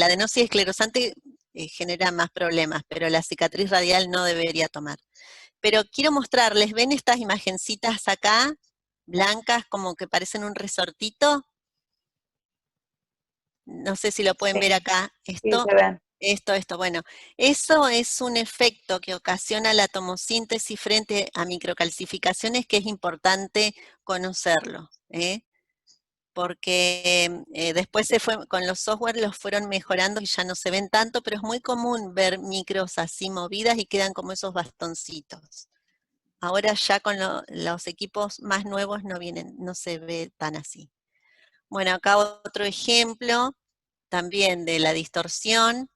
adenosis esclerosante genera más problemas, pero la cicatriz radial no debería tomar. Pero quiero mostrarles, ¿ven estas imagencitas acá? Blancas, como que parecen un resortito. No sé si lo pueden ver Sí, acá. sí, se ven. Bueno, eso es un efecto que ocasiona la tomosíntesis frente a microcalcificaciones que es importante conocerlo, porque después con los software los fueron mejorando y ya no se ven tanto, pero es muy común ver micros así movidas y quedan como esos bastoncitos. Ahora ya con los equipos más nuevos no se ve tan así. Bueno, acá otro ejemplo también de la distorsión.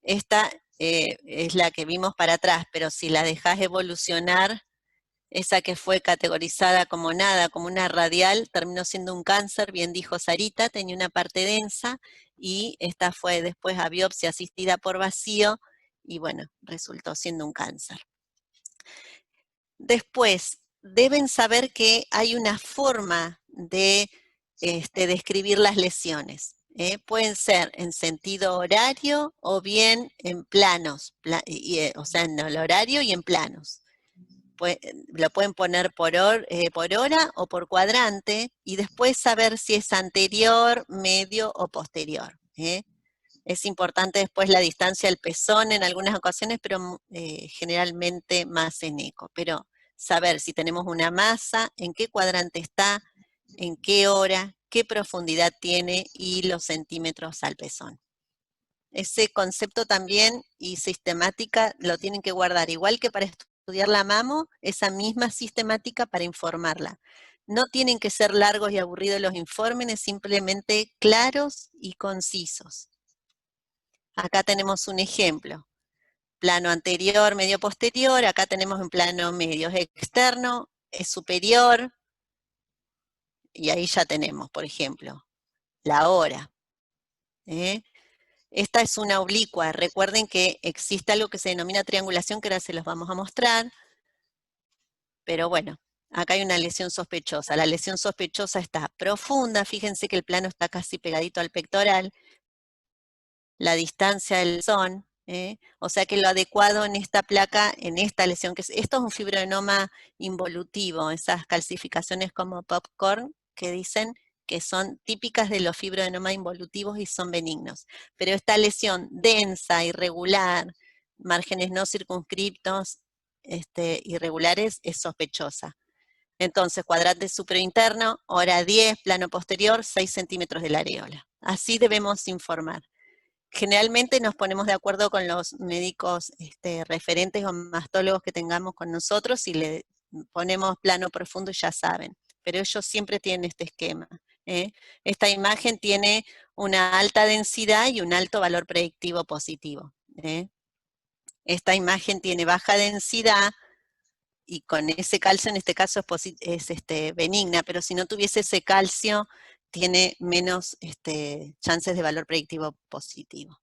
Esta es la que vimos para atrás, pero si la dejás evolucionar, esa que fue categorizada como nada, como una radial, terminó siendo un cáncer, bien dijo Sarita, tenía una parte densa, y esta fue después a biopsia asistida por vacío, y bueno, resultó siendo un cáncer. Después, deben saber que hay una forma de describir las lesiones. Pueden ser en sentido horario o bien en planos, o sea, en el horario y en planos. Lo pueden poner por hora o por cuadrante y después saber si es anterior, medio o posterior. Es importante después la distancia del pezón en algunas ocasiones, pero generalmente más en eco. Pero saber si tenemos una masa, en qué cuadrante está, en qué hora, qué profundidad tiene y los centímetros al pezón. Ese concepto también y sistemática lo tienen que guardar, igual que para estudiar la mamo, esa misma sistemática para informarla. No tienen que ser largos y aburridos los informes, simplemente claros y concisos. Acá tenemos un ejemplo. Plano anterior, medio posterior, acá tenemos un plano medio, es externo, es superior, y ahí ya tenemos, por ejemplo, la hora. Esta es una oblicua, recuerden que existe algo que se denomina triangulación, que ahora se los vamos a mostrar, pero bueno, acá hay una lesión sospechosa. La lesión sospechosa está profunda, fíjense que el plano está casi pegadito al pectoral, la distancia del pezón, o sea que lo adecuado en esta placa, en esta lesión, esto es un fibroadenoma involutivo, esas calcificaciones como popcorn que dicen que son típicas de los fibroadenoma involutivos y son benignos. Pero esta lesión densa, irregular, márgenes no circunscriptos, irregulares, es sospechosa. Entonces, cuadrante superinterno, hora 10, plano posterior, 6 centímetros de la areola. Así debemos informar. Generalmente nos ponemos de acuerdo con los médicos referentes o mastólogos que tengamos con nosotros y le ponemos plano profundo y ya saben. Pero ellos siempre tienen este esquema. Esta imagen tiene una alta densidad y un alto valor predictivo positivo. Esta imagen tiene baja densidad y con ese calcio en este caso es benigna, pero si no tuviese ese calcio tiene menos chances de valor predictivo positivo.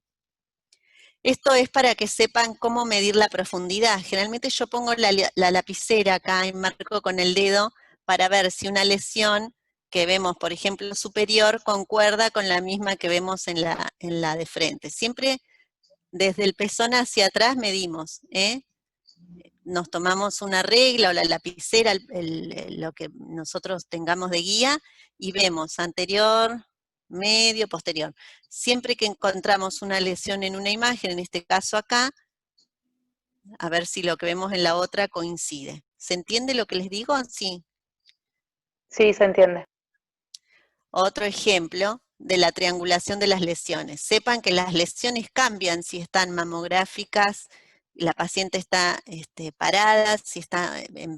Esto es para que sepan cómo medir la profundidad. Generalmente yo pongo la lapicera acá y marco con el dedo para ver si una lesión que vemos, por ejemplo, superior, concuerda con la misma que vemos en la de frente. Siempre desde el pezón hacia atrás medimos, nos tomamos una regla o la lapicera, lo que nosotros tengamos de guía, y vemos anterior, medio, posterior. Siempre que encontramos una lesión en una imagen, en este caso acá, a ver si lo que vemos en la otra coincide. ¿Se entiende lo que les digo? Sí. Sí, se entiende. Otro ejemplo de la triangulación de las lesiones. Sepan que las lesiones cambian si están mamográficas la paciente está parada, si está en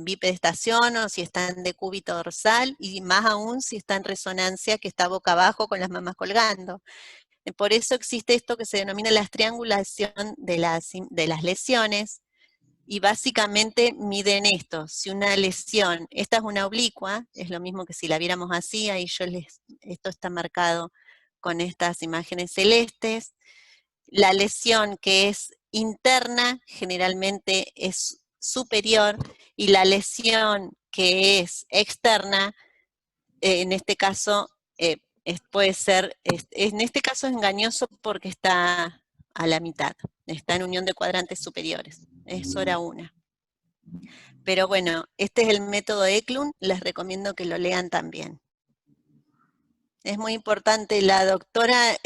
bipedestación o si está en decúbito dorsal, y más aún si está en resonancia, que está boca abajo con las mamas colgando. Por eso existe esto que se denomina la triangulación de las lesiones, y básicamente miden esto. Si una lesión, esta es una oblicua, es lo mismo que si la viéramos así, ahí esto está marcado con estas imágenes celestes. La lesión que es interna generalmente es superior, y la lesión que es externa, en este caso, puede ser, en este caso es engañoso porque está a la mitad, está en unión de cuadrantes superiores, es hora 1. Pero bueno, este es el método Eklund, les recomiendo que lo lean también. Es muy importante, la doctora,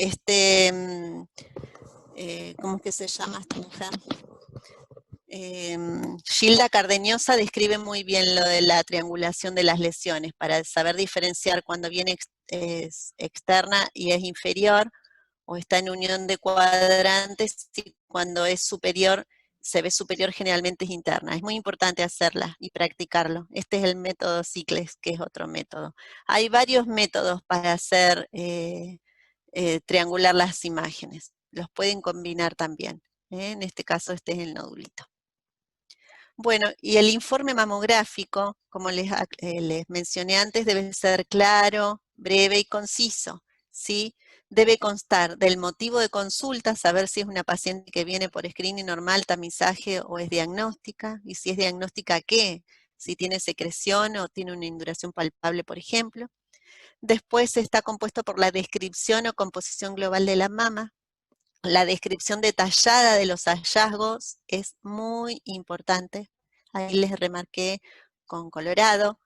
¿cómo es que se llama esta mujer? Gilda Cardeñosa describe muy bien lo de la triangulación de las lesiones, para saber diferenciar cuando viene es externa y es inferior, o está en unión de cuadrantes, y cuando es superior, se ve superior, generalmente es interna. Es muy importante hacerla y practicarlo. Este es el método Cicles, que es otro método. Hay varios métodos para hacer triangular las imágenes. Los pueden combinar también. En este caso, este es el nodulito. Bueno, y el informe mamográfico, como les mencioné antes, debe ser claro, breve y conciso, ¿sí? Debe constar del motivo de consulta, saber si es una paciente que viene por screening normal, tamizaje o es diagnóstica, y si es diagnóstica, ¿qué? Si tiene secreción o tiene una induración palpable, por ejemplo. Después está compuesto por la descripción o composición global de la mama. La descripción detallada de los hallazgos es muy importante. Ahí les remarqué con colorado.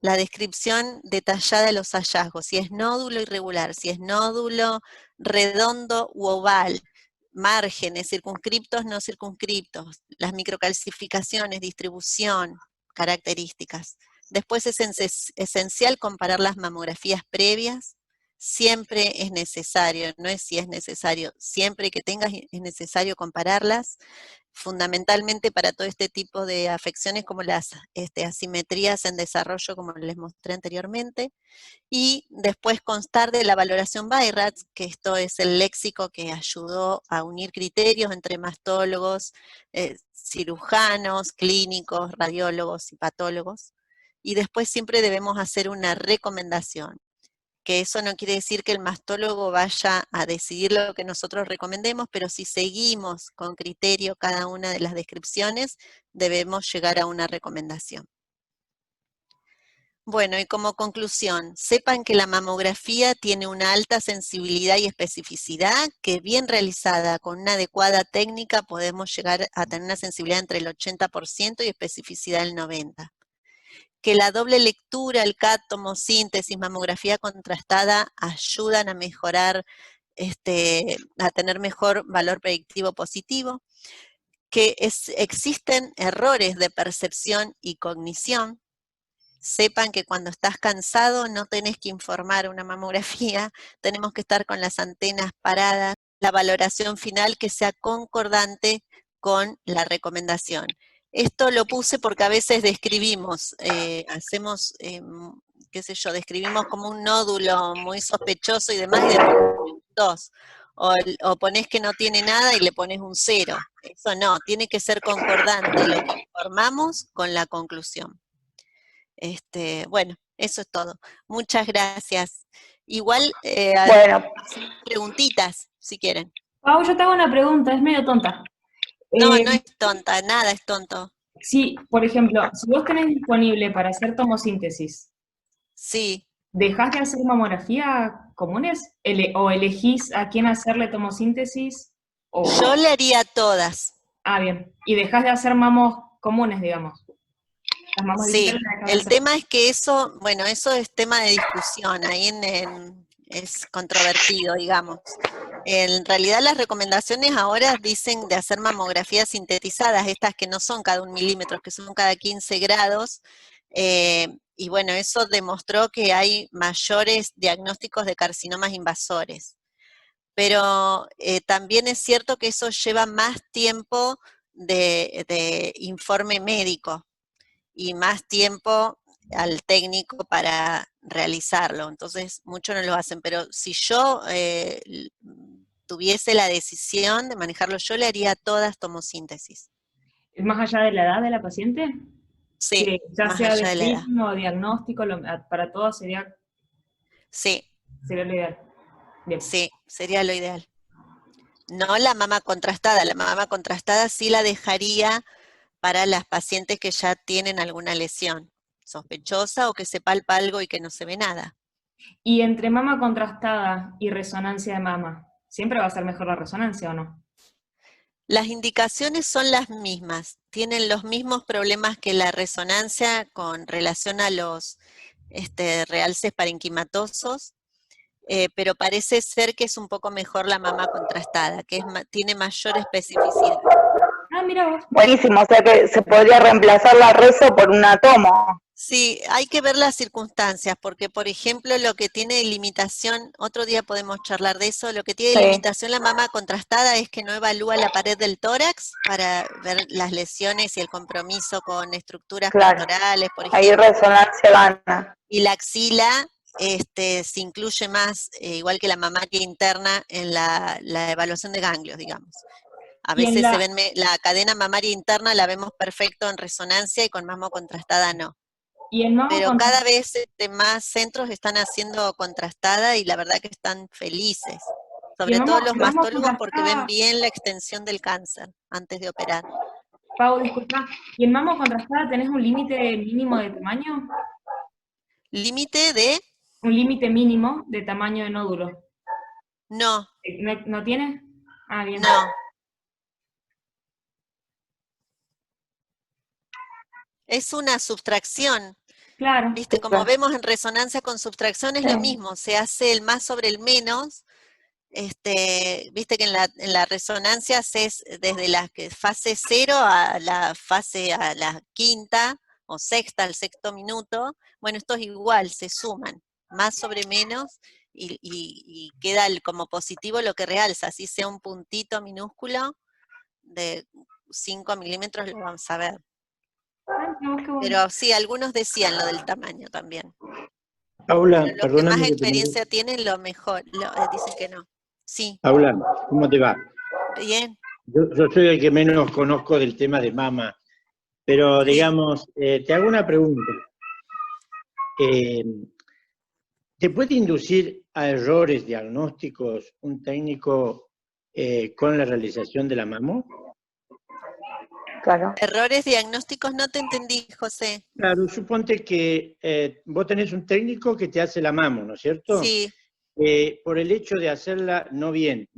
La descripción detallada de los hallazgos, si es nódulo irregular, si es nódulo redondo u oval, márgenes, circunscriptos, no circunscriptos, las microcalcificaciones, distribución, características. Después es esencial comparar las mamografías previas. Siempre es necesario, no es si es necesario, siempre que tengas es necesario compararlas, fundamentalmente para todo este tipo de afecciones como las asimetrías en desarrollo, como les mostré anteriormente, y después constar de la valoración BI-RADS, que esto es el léxico que ayudó a unir criterios entre mastólogos, cirujanos, clínicos, radiólogos y patólogos, y después siempre debemos hacer una recomendación, que eso no quiere decir que el mastólogo vaya a decidir lo que nosotros recomendemos, pero si seguimos con criterio cada una de las descripciones, debemos llegar a una recomendación. Bueno, y como conclusión, sepan que la mamografía tiene una alta sensibilidad y especificidad, que bien realizada con una adecuada técnica podemos llegar a tener una sensibilidad entre el 80% y especificidad del 90%. Que la doble lectura, el CAT, tomosíntesis, mamografía contrastada ayudan a mejorar, a tener mejor valor predictivo positivo, que existen errores de percepción y cognición. Sepan que cuando estás cansado no tenés que informar una mamografía, tenemos que estar con las antenas paradas, la valoración final que sea concordante con la recomendación. Esto lo puse porque a veces describimos, hacemos, qué sé yo, describimos como un nódulo muy sospechoso y demás, y después un 2. O ponés que no tiene nada y le pones un 0. Eso no, tiene que ser concordante lo que informamos con la conclusión. Bueno, eso es todo. Muchas gracias. Igual, Bueno, preguntitas, si quieren. Pau, yo te hago una pregunta, es medio tonta. No, no es tonta, nada es tonto. Sí, por ejemplo, si vos tenés disponible para hacer tomosíntesis, Sí. ¿dejás de hacer mamografía comunes? ¿O elegís a quién hacerle tomosíntesis? Yo le haría todas. Ah, bien. ¿Y dejás de hacer mamos comunes, digamos? Las mamos Sí, digitales las dejás de el hacer. tema es que eso, bueno, eso es tema de discusión, ahí es controvertido, digamos. En realidad las recomendaciones ahora dicen de hacer mamografías sintetizadas, estas que no son cada 1 milímetro, que son cada 15 grados, y bueno, eso demostró que hay mayores diagnósticos de carcinomas invasores. pero también es cierto que eso lleva más tiempo de informe médico y más tiempo al técnico para realizarlo, entonces muchos no lo hacen, pero si yo tuviese la decisión de manejarlo, yo le haría todas tomosíntesis. ¿Más allá de la edad de la paciente? Sí, Que ya más sea allá de de la edad. ritmo o diagnóstico, para todos sería Sí, lo ideal. Bien. sí, sería lo ideal. No la mama contrastada sí la dejaría para las pacientes que ya tienen alguna lesión sospechosa o que se palpa algo y que no se ve nada. Y entre mama contrastada y resonancia de mama, ¿siempre va a ser mejor la resonancia o no? Las indicaciones son las mismas, tienen los mismos problemas que la resonancia con relación a los realces parenquimatosos, pero parece ser que es un poco mejor la mama contrastada, que tiene mayor especificidad. Ah, mira vos. Buenísimo, o sea que se podría reemplazar la reso por una tomo. Sí, hay que ver las circunstancias, porque por ejemplo lo que tiene limitación, otro día podemos charlar de eso, lo que tiene Sí. limitación la mama contrastada es que no evalúa la pared del tórax para ver las lesiones y el compromiso con estructuras Claro. pectorales, por Ahí ejemplo. resonancia gana. Y la axila se incluye más, igual que la mamáquia interna, en la evaluación de ganglios, digamos. A Y en veces la- se ven, la cadena mamaria interna la vemos perfecto en resonancia y con mamo contrastada no. Y en mama Pero contrastada, cada vez más centros están haciendo contrastada y la verdad que están felices. Sobre todo los mastólogos porque ven bien la extensión del cáncer antes de operar. Pau, disculpa, ¿y en mama contrastada tenés un límite mínimo de tamaño? ¿Límite de? ¿Un límite mínimo de tamaño de nódulo? No, ¿No tiene? Ah, bien. no. Es una subtracción. Claro. ¿Viste? Como vemos en resonancia con subtracción es lo mismo, se hace el más sobre el menos. Viste que en la resonancia haces desde la fase 0 a la quinta o sexta, al sexto minuto. Bueno, esto es igual, se suman, más sobre menos, y queda como positivo lo que realza, así sea un puntito minúsculo de 5 milímetros, lo vamos a ver. Pero sí, algunos decían lo del tamaño también. Paula, Pero los que perdóname más que te experiencia tienen, lo mejor, dicen que no. Sí, Paula, ¿cómo te va? bien. Yo soy el que menos conozco del tema de mama, pero digamos, te hago una pregunta. ¿Te puede inducir a errores diagnósticos un técnico con la realización de la mamo? Claro. Errores diagnósticos, no te entendí, José. Claro, suponte que vos tenés un técnico que te hace la mamo, ¿no es cierto? Sí, Por el hecho de hacerla no bien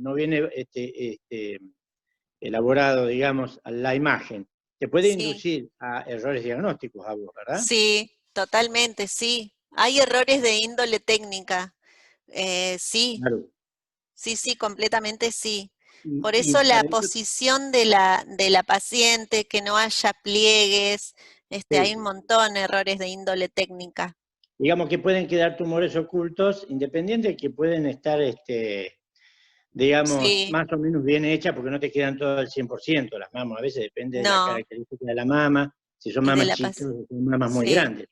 elaborado, digamos, a la imagen, te puede sí, inducir a errores diagnósticos a vos, ¿verdad? sí, totalmente, sí. Hay errores de índole técnica, sí, Claro. sí, completamente sí. Y, Por y eso la para eso, posición de la paciente, que no haya pliegues, hay un montón de errores de índole técnica. digamos que pueden quedar tumores ocultos, independientes de que pueden estar, digamos, Sí, más o menos bien hechas, porque no te quedan todo al 100% las mamas, a veces depende de la no, característica de la mama, si son y de mamas la chicas paciente. o son mamas muy Sí, grandes.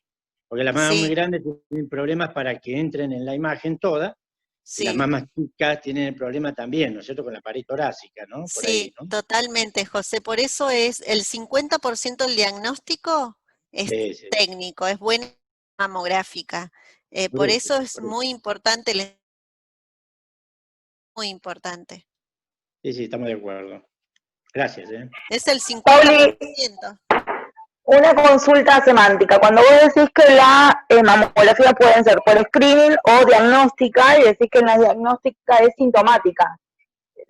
Porque las mamas muy sí, grandes tienen problemas para que entren en la imagen toda, y las sí. mamas chicas tienen el problema también, ¿no es cierto?, con la pared torácica, ¿no? Por ahí, Sí, ¿no? totalmente, José. Por eso es el 50% del diagnóstico es Sí, sí, técnico, es buena mamográfica. por Por eso, eso es por eso. muy importante, muy importante. Sí, sí, estamos de acuerdo. Gracias, ¿eh? Es el Pauli, 50%. una consulta semántica. Cuando vos decís que la mamografía pueden ser por screening o diagnóstica, y decís que en la diagnóstica es sintomática.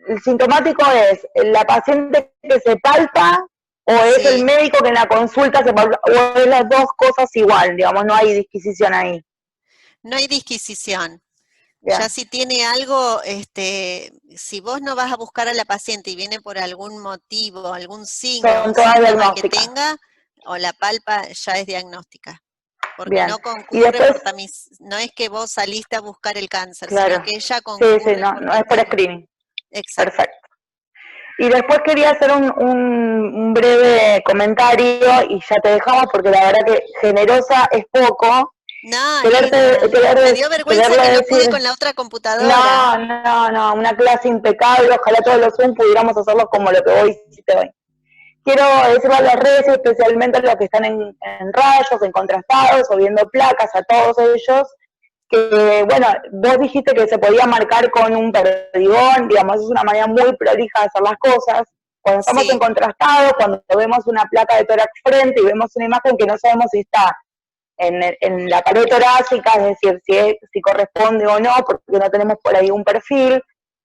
¿El sintomático es la paciente que se palpa o es el Sí, médico que en la consulta se palpa? ¿O es las dos cosas igual? Digamos, no hay disquisición ahí. no hay disquisición. Bien. Ya si tiene algo, si vos no vas a buscar a la paciente y viene por algún motivo, algún signo Son o todas síntoma que diagnósticas. tenga, o la palpa, ya es diagnóstica. porque Bien. no Y concurre después, no es que vos saliste a buscar el cáncer, claro, sino que ella sí, concurre no, por no es por criterio. screening. Exacto. Perfecto. Y después quería hacer un breve comentario y ya te dejamos porque la verdad que generosa es poco. No, Lina, me dio vergüenza Quererle que no pude decir, con la otra computadora. no, una clase impecable, ojalá todos los Zoom pudiéramos hacerlos como lo que vos hiciste hoy. Quiero decirle a las redes, especialmente a los que están en rayos, en contrastados o viendo placas, a todos ellos, que, bueno, vos dijiste que se podía marcar con un perdigón, digamos, es una manera muy prolija de hacer las cosas. Cuando estamos en Sí, contrastado, cuando vemos una placa de tórax frente y vemos una imagen que no sabemos si está en la pared torácica, es decir, si corresponde o no, porque no tenemos por ahí un perfil,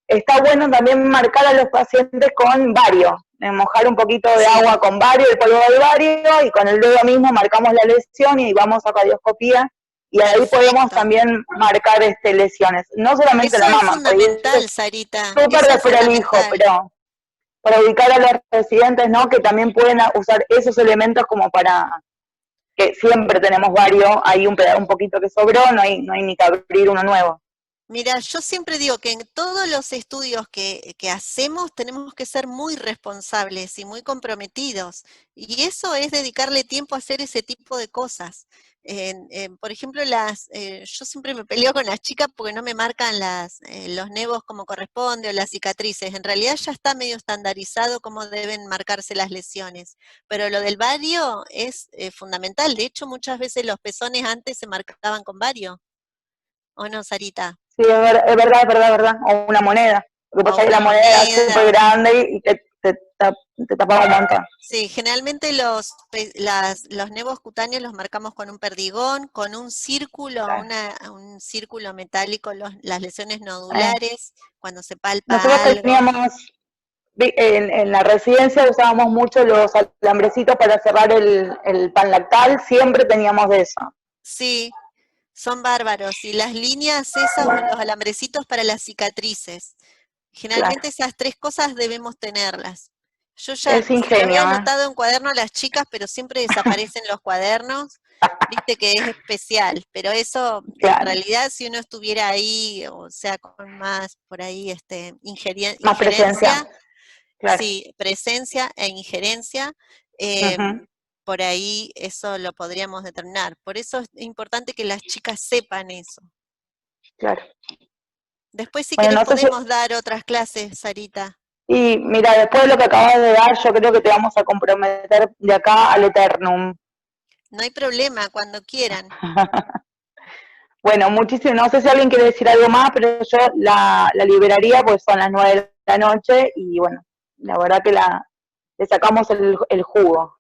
está bueno también marcar a los pacientes con bario, mojar un poquito de sí, agua con bario, el polvo del bario, y con el dedo mismo marcamos la lesión y vamos a radioscopía, y ahí podemos perfecto. también marcar lesiones, no solamente Eso la es mama, porque eso fundamental, es Sarita, súper eso de es prolijo, fundamental. pero para ubicar a los residentes, ¿no? Que también pueden usar esos elementos como para que siempre tenemos varios, hay un poquito que sobró, no hay ni que abrir uno nuevo. Mira, yo siempre digo que en todos los estudios que hacemos tenemos que ser muy responsables y muy comprometidos. Y eso es dedicarle tiempo a hacer ese tipo de cosas. Por ejemplo, yo siempre me peleo con las chicas porque no me marcan los nevos como corresponde o las cicatrices. En realidad ya está medio estandarizado cómo deben marcarse las lesiones. Pero lo del bario es fundamental. De hecho, muchas veces los pezones antes se marcaban con bario. ¿O no, Sarita? Sí, es verdad. O una moneda. Lo que O pasa es que una la moneda era súper moneda. grande y te tapaba un montón. Sí, generalmente los nevos cutáneos los marcamos con un perdigón, con un círculo, Claro. un círculo metálico, las lesiones Eh, nodulares, cuando se palpa Nosotros algo. teníamos, en la residencia usábamos mucho los alambrecitos para cerrar el pan lactal, siempre teníamos de eso. Sí, son bárbaros. Y las líneas esas o los alambrecitos para las cicatrices. Claro. Generalmente esas tres cosas debemos tenerlas. Yo ya Es se lo había ingenio, ¿eh? anotado en cuaderno a las chicas, pero siempre desaparecen los cuadernos. Viste que es especial, pero eso en Claro. realidad si uno estuviera ahí, o sea, con más por ahí Más presencia, injerencia, claro. sí, presencia e injerencia, Uh-huh. por ahí eso lo podríamos determinar. Por eso es importante que las chicas sepan eso. Claro. Después si Bueno, querés no sé si, podemos dar otras clases, Sarita. y mira, después de lo que acabas de dar, yo creo que te vamos a comprometer de acá al eternum. No hay problema, cuando quieran. Bueno, muchísimo, no sé si alguien quiere decir algo más, pero yo la liberaría, pues son las 9 de la noche y bueno, la verdad que le sacamos el jugo.